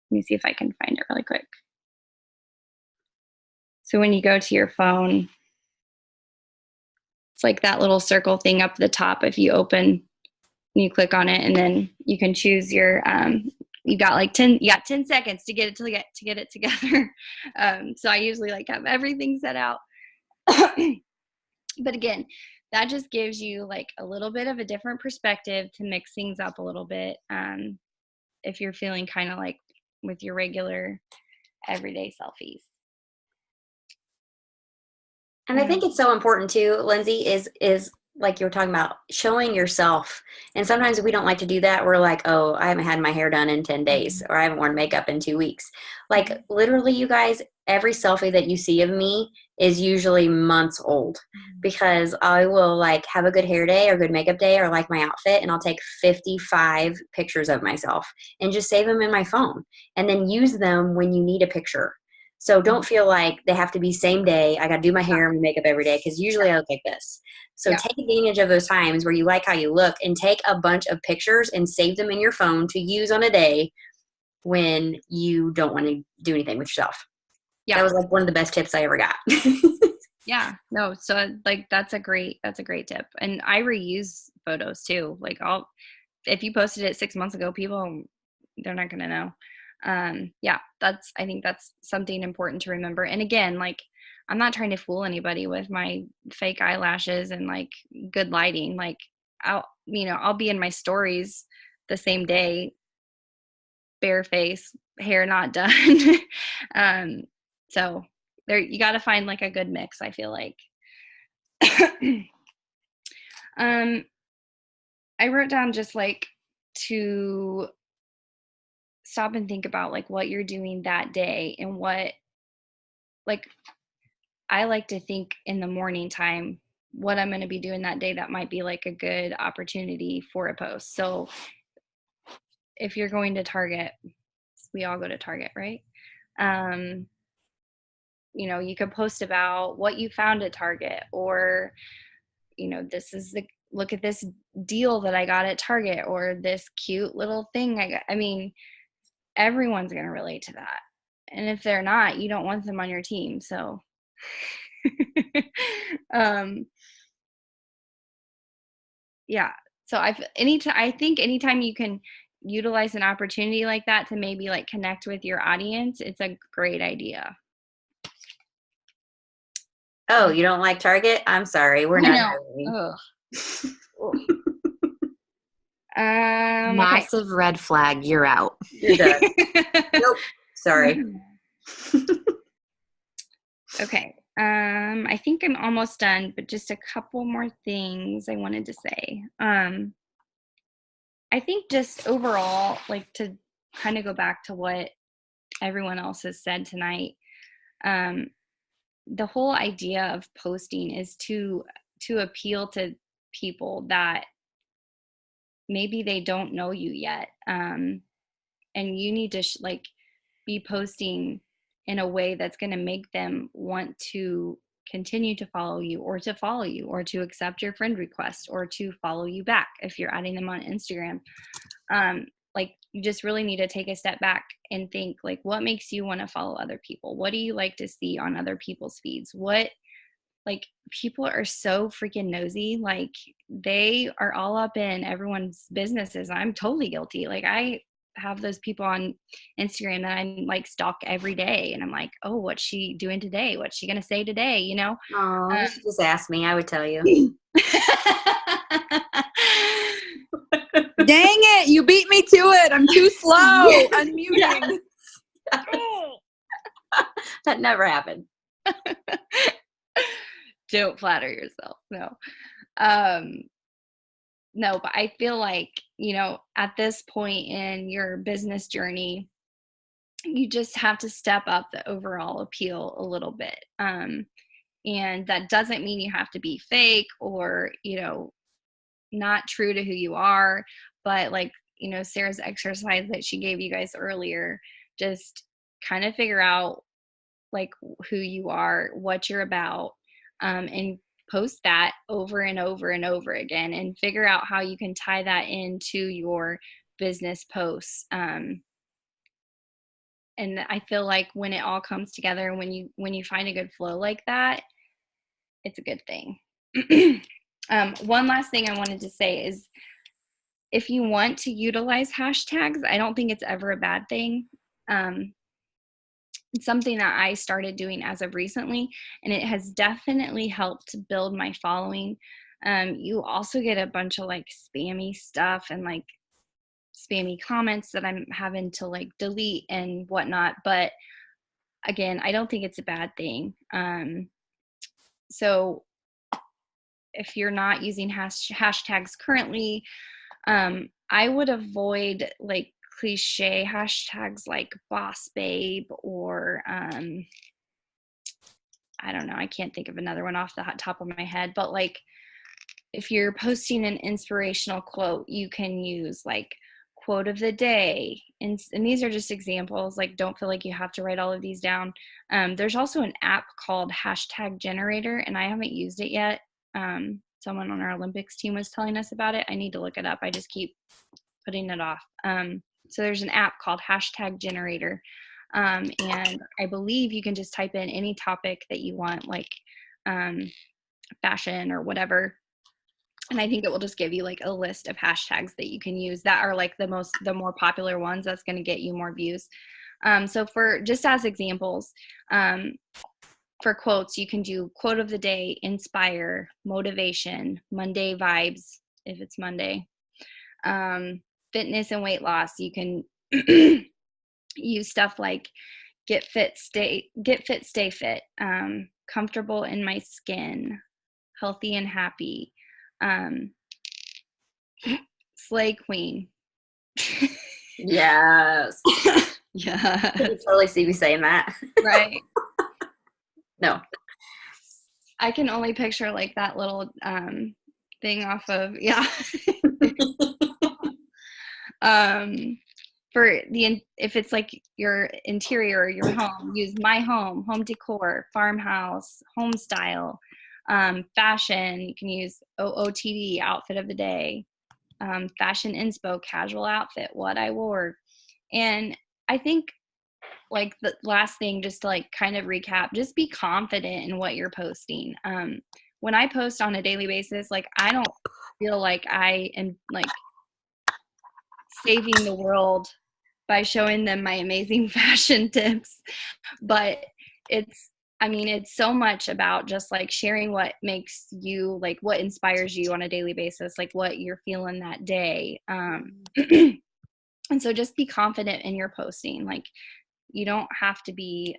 let me see if I can find it really quick. So when you go to your phone, it's like that little circle thing up the top. If you open, you click on it, and then you can choose your, you got 10 seconds to get it together. So I usually like have everything set out. But again, that just gives you like a little bit of a different perspective to mix things up a little bit. If you're feeling kind of like with your regular everyday selfies. And I think it's so important too, Lindsay, is like you were talking about, showing yourself. And sometimes we don't like to do that. We're like, oh, I haven't had my hair done in 10 days, or I haven't worn makeup in 2 weeks. Like literally, you guys, every selfie that you see of me is usually months old, because I will like have a good hair day or good makeup day or like my outfit, and I'll take 55 pictures of myself and just save them in my phone and then use them when you need a picture. So don't feel like they have to be same day. I got to do my hair and makeup every day, because usually I look like this. So take advantage of those times where you like how you look, and take a bunch of pictures and save them in your phone to use on a day when you don't want to do anything with yourself. Yeah. That was like one of the best tips I ever got. Yeah, no. So like, that's a great tip. And I reuse photos too. Like if you posted it 6 months ago, they're not going to know. I think that's something important to remember. And again, like, I'm not trying to fool anybody with my fake eyelashes and like good lighting. Like I'll be in my stories the same day, bare face, hair not done. So there, you got to find like a good mix, I feel like. I wrote down just like to stop and think about like what you're doing that day, and what, like, I like to think in the morning time what I'm going to be doing that day that might be like a good opportunity for a post. So if you're going to Target, we all go to Target, right? You could post about what you found at Target, or, look at this deal that I got at Target, or this cute little thing I got. I mean, everyone's going to relate to that. And if they're not, you don't want them on your team. So, yeah. So I think anytime you can utilize an opportunity like that to maybe like connect with your audience, it's a great idea. Oh, you don't like Target? I'm sorry. We're not. Massive red flag. You're out. You're done. Nope. Sorry. Okay. I think I'm almost done, but just a couple more things I wanted to say. I think just overall, like, to kind of go back to what everyone else has said tonight, the whole idea of posting is to appeal to people that maybe they don't know you yet. And you need to be posting in a way that's going to make them want to continue to follow you, or to accept your friend request, or to follow you back if you're adding them on Instagram. Like, you just really need to take a step back and think, like, what makes you want to follow other people? What do you like to see on other people's feeds? People are so freaking nosy. Like, they are all up in everyone's businesses. I'm totally guilty. Like, I have those people on Instagram that I like stalk every day, and I'm like, oh, what's she doing today? What's she gonna say today? Oh, you should just ask me. I would tell you. Dang it, you beat me to it. I'm too slow. Unmuting. That never happened. Don't flatter yourself. No. No, but I feel like, at this point in your business journey, you just have to step up the overall appeal a little bit. And that doesn't mean you have to be fake or, not true to who you are. But like, Sarah's exercise that she gave you guys earlier, just kind of figure out like who you are, what you're about, and post that over and over and over again, and figure out how you can tie that into your business posts. And I feel like when it all comes together, when you find a good flow like that, it's a good thing. One last thing I wanted to say is, if you want to utilize hashtags, I don't think it's ever a bad thing. It's something that I started doing as of recently, and it has definitely helped build my following. You also get a bunch of like spammy stuff and like spammy comments that I'm having to like delete and whatnot. But again, I don't think it's a bad thing. So if you're not using hashtags currently, I would avoid like cliche hashtags like boss babe or I don't know, I can't think of another one off the top of my head, but like if you're posting an inspirational quote, you can use like quote of the day, and these are just examples. Like, don't feel like you have to write all of these down. There's also an app called Hashtag Generator, and I haven't used it yet. Someone on our Olympics team was telling us about it. I need to look it up. I just keep putting it off. So there's an app called Hashtag Generator. And I believe you can just type in any topic that you want, like fashion or whatever. And I think it will just give you like a list of hashtags that you can use that are like the more popular ones that's going to get you more views. So for just as examples, for quotes, you can do quote of the day, inspire, motivation, Monday vibes, if it's Monday. Fitness and weight loss, you can use stuff like get fit, stay fit, comfortable in my skin, healthy and happy, slay queen. Yes. Yeah. I can totally see you saying that. Right. No. I can only picture like that little thing off of, yeah. If it's like your interior or your home, use my home, home decor, farmhouse, home style. Fashion, you can use OOTD, outfit of the day. Fashion inspo, casual outfit, what I wore. And I think like the last thing, just to like kind of recap, just be confident in what you're posting. When I post on a daily basis, like I don't feel like I am like saving the world by showing them my amazing fashion tips, but it's so much about just like sharing what makes you, like what inspires you on a daily basis, like what you're feeling that day. And so just be confident in your posting. Like you don't have to be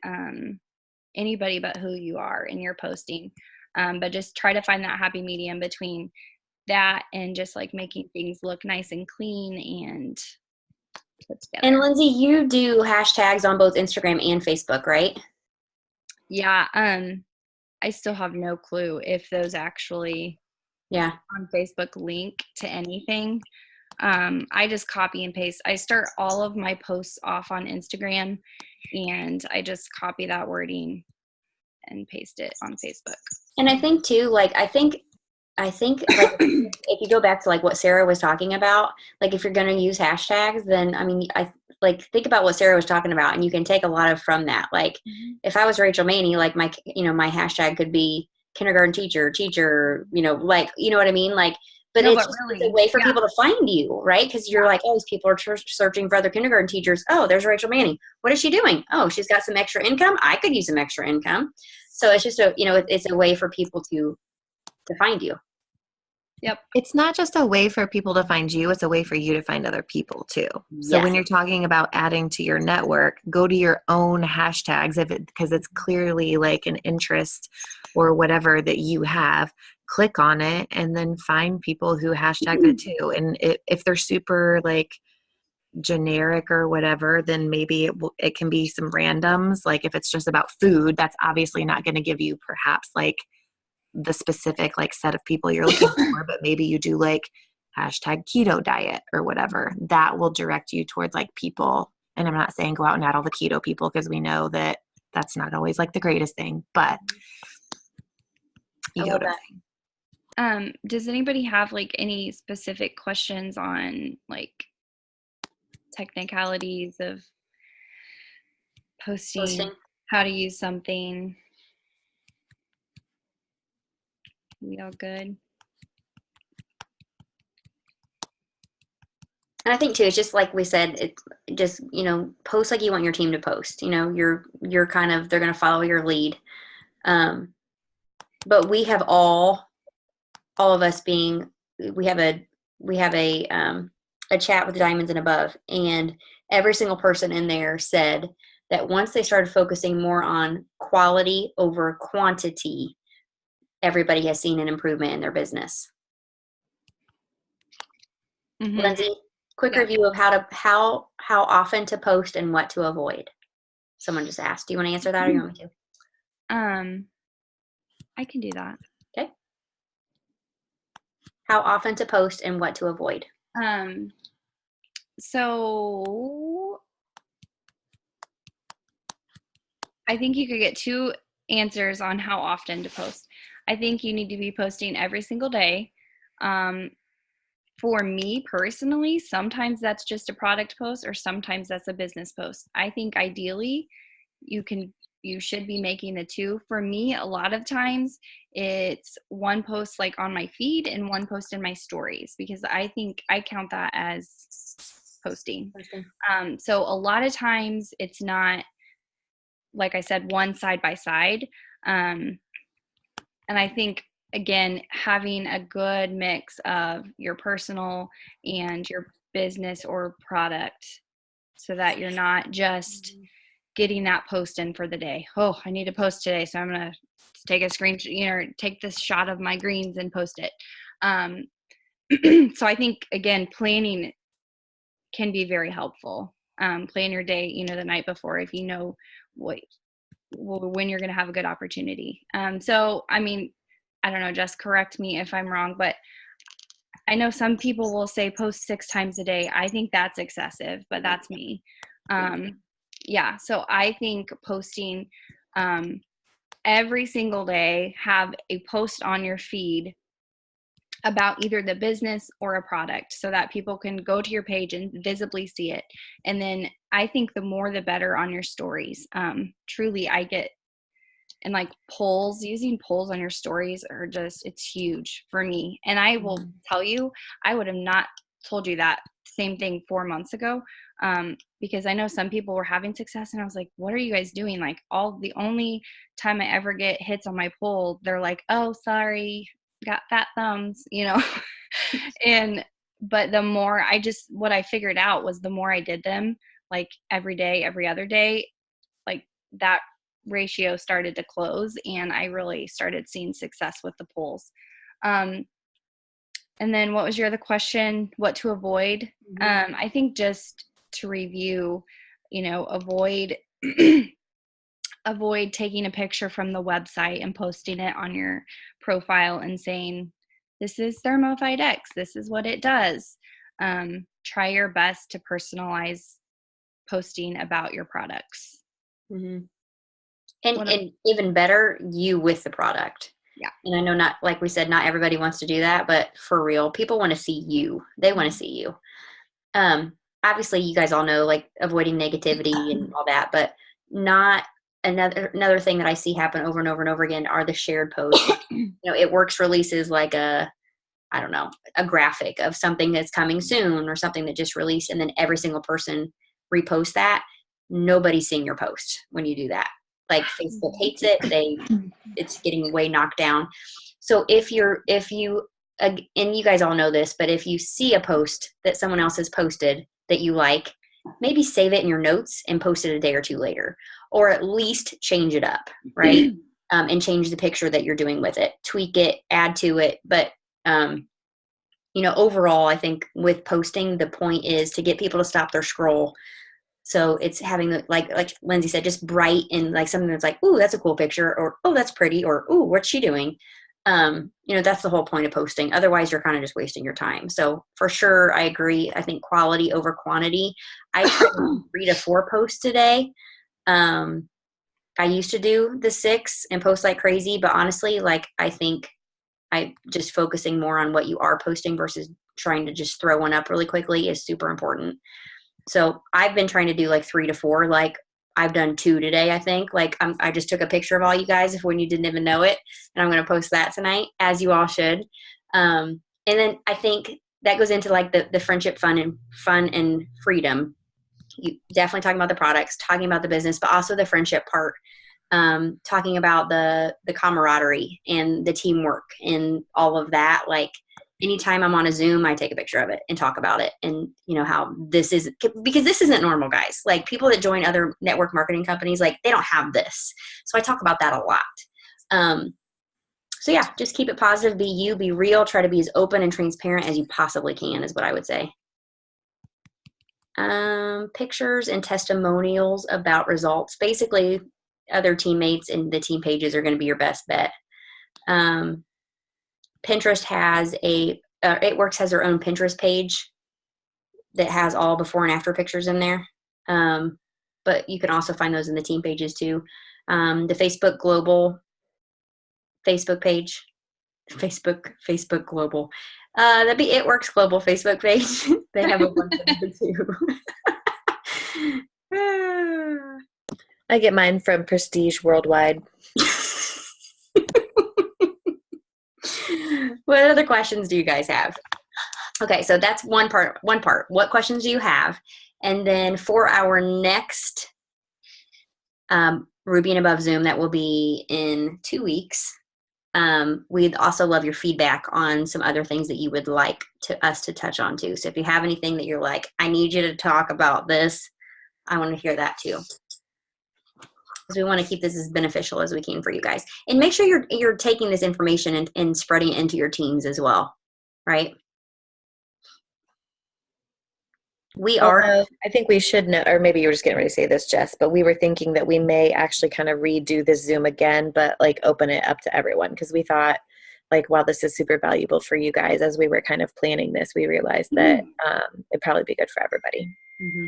anybody but who you are in your posting, but just try to find that happy medium between that and just like making things look nice and clean and put together. And Lindsay, you do hashtags on both Instagram and Facebook, right? Yeah. I still have no clue if those actually on Facebook link to anything. I just copy and paste. I start all of my posts off on Instagram and I just copy that wording and paste it on Facebook. And I think too, like, I think like if you go back to like what Sarah was talking about, like if you're going to use hashtags, then I mean, I like think about what Sarah was talking about and you can take a lot of from that. Like if I was Rachel Maney, like my hashtag could be kindergarten teacher, like, you know what I mean? Like, but it's really a way for people to find you, right? Because you're like, oh, these people are searching for other kindergarten teachers. Oh, there's Rachel Manning. What is she doing? Oh, she's got some extra income. I could use some extra income. So it's just it's a way for people to find you. Yep. It's not just a way for people to find you, it's a way for you to find other people too. So when you're talking about adding to your network, go to your own hashtags because it's clearly like an interest or whatever that you have. Click on it and then find people who hashtag that too. And if they're super like generic or whatever, then maybe it can be some randoms. Like if it's just about food, that's obviously not going to give you perhaps like the specific like set of people you're looking for, but maybe you do like hashtag keto diet or whatever. That will direct you towards like people. And I'm not saying go out and add all the keto people, because we know that that's not always like the greatest thing, but you go to. Does anybody have like any specific questions on like technicalities of posting, how to use something? We all good? And I think too, it's just like we said, it's just, you know, post like you want your team to post. You know, you're kind of, they're going to follow your lead. But we have all of us being, we have a chat with Diamonds and Above, and every single person in there said that once they started focusing more on quality over quantity, everybody has seen an improvement in their business. Mm-hmm. Lindsay, quick review of how often to post and what to avoid. Someone just asked. Do you want to answer that, or you want me to? I can do that. Okay. How often to post and what to avoid. So I think you could get two answers on how often to post. I think you need to be posting every single day. For me personally, sometimes that's just a product post, or sometimes that's a business post. I think ideally you should be making the two. For me, a lot of times it's one post like on my feed and one post in my stories, because I think I count that as posting. So a lot of times it's not, like I said, one side by side. And I think, again, having a good mix of your personal and your business or product, so that you're not just getting that post in for the day. Oh, I need to post today, so I'm going to take a screenshot, take this shot of my greens and post it. So I think, again, planning can be very helpful. Plan your day, the night before, if you know when you're going to have a good opportunity. So, I mean, I don't know, just correct me if I'm wrong, but I know some people will say post 6 times a day. I think that's excessive, but that's me. Yeah, so I think posting every single day, have a post on your feed about either the business or a product, so that people can go to your page and visibly see it. And then I think the more the better on your stories. Truly, I get, and like polls, using polls on your stories are just, it's huge for me. And I will tell you, I would have not told you that same thing 4 months ago, because I know some people were having success, and I was like, what are you guys doing? Like, the only time I ever get hits on my poll, they're like, oh, sorry, got fat thumbs, but the more what I figured out was, the more I did them, like every day, every other day, like that ratio started to close, and I really started seeing success with the polls. And then what was your other question? What to avoid? I think, just to review, avoid avoid taking a picture from the website and posting it on your profile and saying, this is Thermophyte X, this is what it does. Try your best to personalize posting about your products. And even better, you with the product. Yeah. And I know, not, like we said, not everybody wants to do that, but for real, people want to see you. They want to see you. Obviously, you guys all know, like, avoiding negativity and all that, but not another thing that I see happen over and over and over again are the shared posts. It Works releases like a graphic of something that's coming soon, or something that just released, and then every single person reposts that. Nobody's seeing your post when you do that. Like, Facebook hates it. It's getting way knocked down. So if you, and you guys all know this, but if you see a post that someone else has posted that you like, maybe save it in your notes and post it a day or two later, or at least change it up, right? And change the picture that you're doing with it, tweak it, add to it. But overall, I think with posting, the point is to get people to stop their scroll. So it's having like Lindsay said, just bright and like something that's like, ooh, that's a cool picture, or oh, that's pretty, or ooh, what's she doing? That's the whole point of posting. Otherwise, you're kind of just wasting your time. So for sure, I agree. I think quality over quantity. I tried 3 to 4 posts a day. I used to do the 6 and post like crazy, but honestly, like I think I just focusing more on what you are posting versus trying to just throw one up really quickly is super important. So I've been trying to do like 3 to 4. Like I've done 2 today, I think. Like I just took a picture of all you guys when you didn't even know it, and I'm going to post that tonight, as you all should. And then I think that goes into like the friendship, fun and freedom. You definitely talking about the products, talking about the business, but also the friendship part. Talking about the camaraderie and the teamwork and all of that. Like anytime I'm on a Zoom, I take a picture of it and talk about it. And how this is, because this isn't normal, guys. Like people that join other network marketing companies, like they don't have this. So I talk about that a lot. So yeah, just keep it positive, be you, be real, try to be as open and transparent as you possibly can is what I would say. Pictures and testimonials about results. Basically, other teammates and the team pages are going to be your best bet. Pinterest has It Works has their own Pinterest page that has all before and after pictures in there. But you can also find those in the team pages too. The Facebook Global Facebook page, Facebook Global. That'd be It Works Global Facebook page. They have a bunch of them too. I get mine from Prestige Worldwide. What other questions do you guys have? Okay, so that's one part. What questions do you have? And then for our next Ruby and Above Zoom, that will be in 2 weeks, we'd also love your feedback on some other things that you would like us to touch on too. So if you have anything that you're like, I need you to talk about this, I want to hear that too. Because we want to keep this as beneficial as we can for you guys. And make sure you're taking this information and spreading it into your teams as well, right? I think we should know, or maybe you were just getting ready to say this, Jess, but we were thinking that we may actually kind of redo this Zoom again, but like open it up to everyone, because we thought like, wow, this is super valuable for you guys. As we were kind of planning this, we realized that it'd probably be good for everybody. Mm-hmm.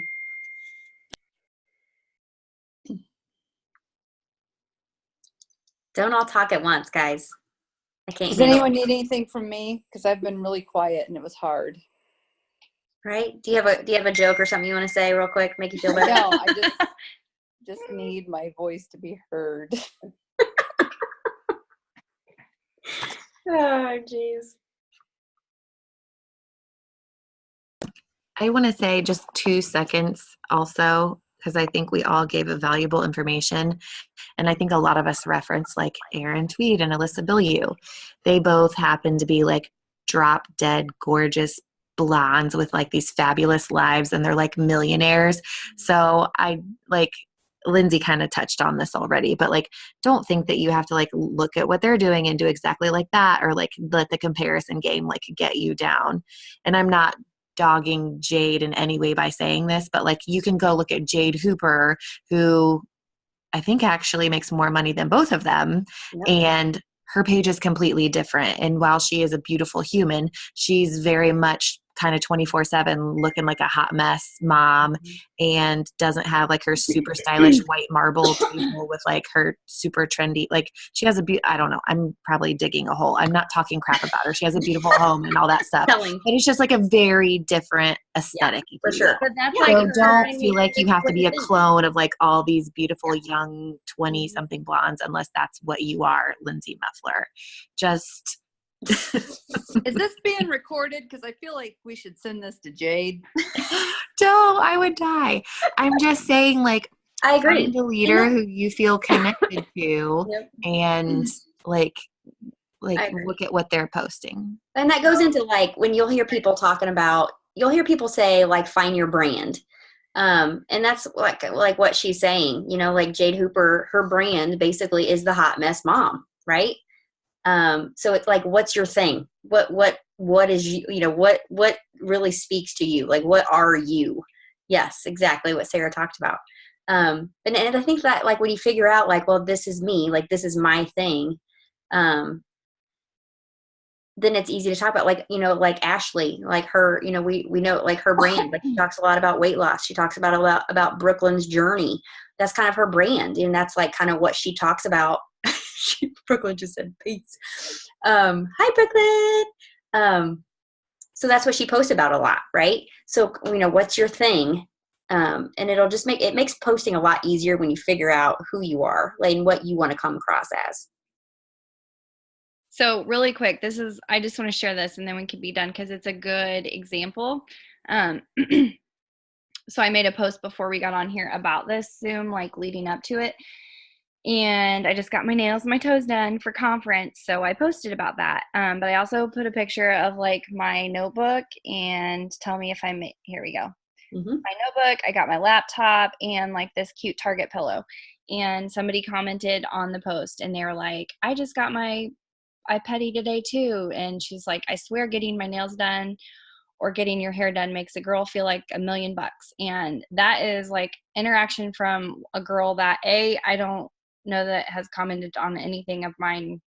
Don't all talk at once, guys. I can't. Does anyone need anything from me? Because I've been really quiet and it was hard. Right? Do you have a joke or something you want to say real quick? Make you feel better? No, I just need my voice to be heard. Oh, jeez. I want to say just 2 seconds also, because I think we all gave a valuable information. And I think a lot of us reference like Erin Tweed and Alyssa Bilyeu. They both happen to be like drop dead gorgeous blondes with like these fabulous lives, and they're like millionaires. So I like, Lindsay kind of touched on this already, but like, don't think that you have to like look at what they're doing and do exactly like that, or like let the comparison game like get you down. And I'm not dogging Jade in any way by saying this, but like you can go look at Jade Hooper, who I think actually makes more money than both of them. Yep. And her page is completely different. And while she is a beautiful human, she's very much kind of 24/7 looking like a hot mess mom, and doesn't have like her super stylish white marble table with like her super trendy, like she has I don't know, I'm probably digging a hole. I'm not talking crap about her. She has a beautiful home and all that stuff. But it's just like a very different aesthetic. Yeah, for sure. But that's So like don't feel like you have to be a clone of like all these beautiful young 20-something blondes, unless that's what you are, Lindsay Muffler. Just Is this being recorded? Because I feel like we should send this to Jade. don't, I would die. I'm just saying, like, I agree. find a leader who you feel connected to, Yep. and like look at what they're posting. And that goes into like when you'll hear people say like, find your brand. And that's like what she's saying, like Jade Hooper, her brand basically is the hot mess mom, right? So it's like, what's your thing? What what is what really speaks to you? Like, what are you? Yes, exactly what Sarah talked about. And I think that, like, when you figure out, like, well, this is me, like, this is my thing, then it's easy to talk about, like, like Ashley, like her, we know, like, her brand, like, she talks a lot about weight loss. She talks about Brooklyn's journey. That's kind of her brand. And that's, like, kind of what she talks about. Brooklyn just said peace. Hi, Brooklyn. So that's what she posts about a lot, right? So, what's your thing? And it'll just makes posting a lot easier when you figure out who you are, like, and what you want to come across as. So really quick, I just want to share this and then we can be done because it's a good example. So I made a post before we got on here about this Zoom, like leading up to it. And I just got my nails and my toes done for conference. So I posted about that. But I also put a picture of, like, my notebook and tell me if here we go. Mm-hmm. My notebook, I got my laptop, and, like, this cute Target pillow. And somebody commented on the post and they were like, I just got my iPetty today too. And she's like, I swear getting my nails done or getting your hair done makes a girl feel like $1 million. And that is, like, interaction from a girl that I don't know that has commented on anything of mine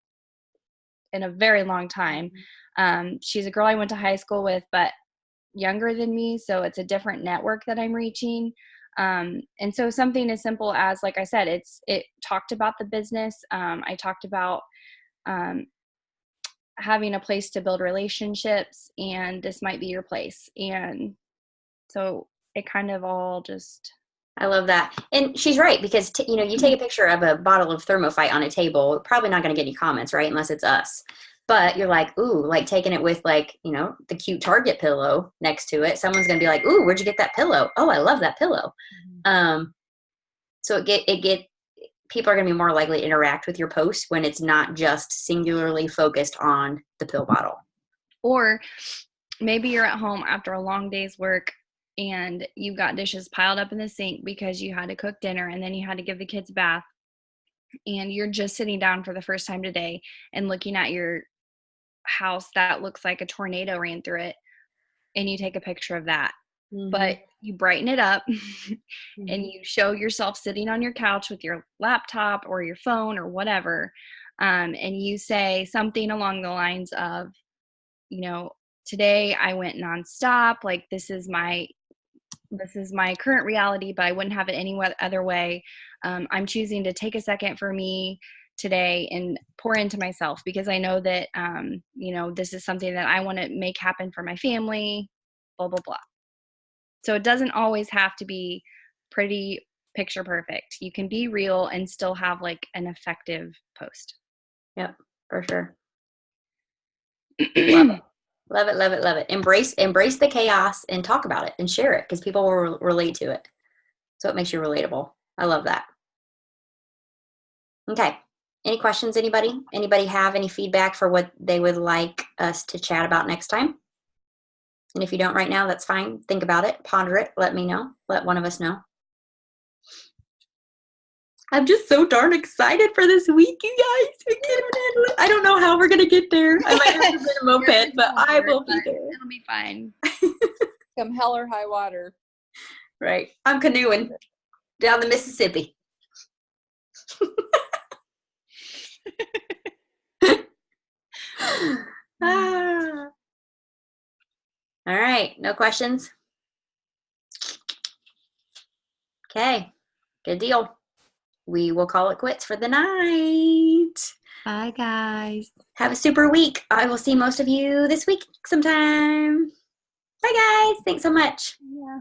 in a very long time. She's a girl I went to high school with, but younger than me. So it's a different network that I'm reaching. And so something as simple as, like I said, it talked about the business. I talked about, having a place to build relationships, and this might be your place. And so it kind of all just. I love that. And she's right, because, you take a picture of a bottle of Thermofite on a table, probably not going to get any comments, right? Unless it's us. But you're like, ooh, like, taking it with, like, the cute Target pillow next to it. Someone's going to be like, ooh, where'd you get that pillow? Oh, I love that pillow. So people are going to be more likely to interact with your post when it's not just singularly focused on the pill bottle. Or maybe you're at home after a long day's work and you've got dishes piled up in the sink because you had to cook dinner and then you had to give the kids a bath, and you're just sitting down for the first time today and looking at your house that looks like a tornado ran through it, and you take a picture of that. Mm-hmm. But you brighten it up and you show yourself sitting on your couch with your laptop or your phone or whatever, and you say something along the lines of, today I went nonstop, like, this is my current reality, but I wouldn't have it any other way. I'm choosing to take a second for me today and pour into myself because I know that, this is something that I want to make happen for my family, blah, blah, blah. So it doesn't always have to be pretty picture perfect. You can be real and still have, like, an effective post. Yep, for sure. Love it. Love it, love it, love it. Embrace the chaos and talk about it and share it, because people will relate to it. So it makes you relatable. I love that. Okay. Any questions, anybody? Anybody have any feedback for what they would like us to chat about next time? And if you don't right now, that's fine. Think about it, ponder it, let me know. Let one of us know. I'm just so darn excited for this week, you guys. I can't even handle it. I don't know how we're going to get there. I might have to bring a moped, but I will be there. It'll be fine. Come hell or high water. Right. I'm canoeing down the Mississippi. All right. No questions? Okay. Good deal. We will call it quits for the night. Bye, guys. Have a super week. I will see most of you this week sometime. Bye, guys. Thanks so much. Yeah.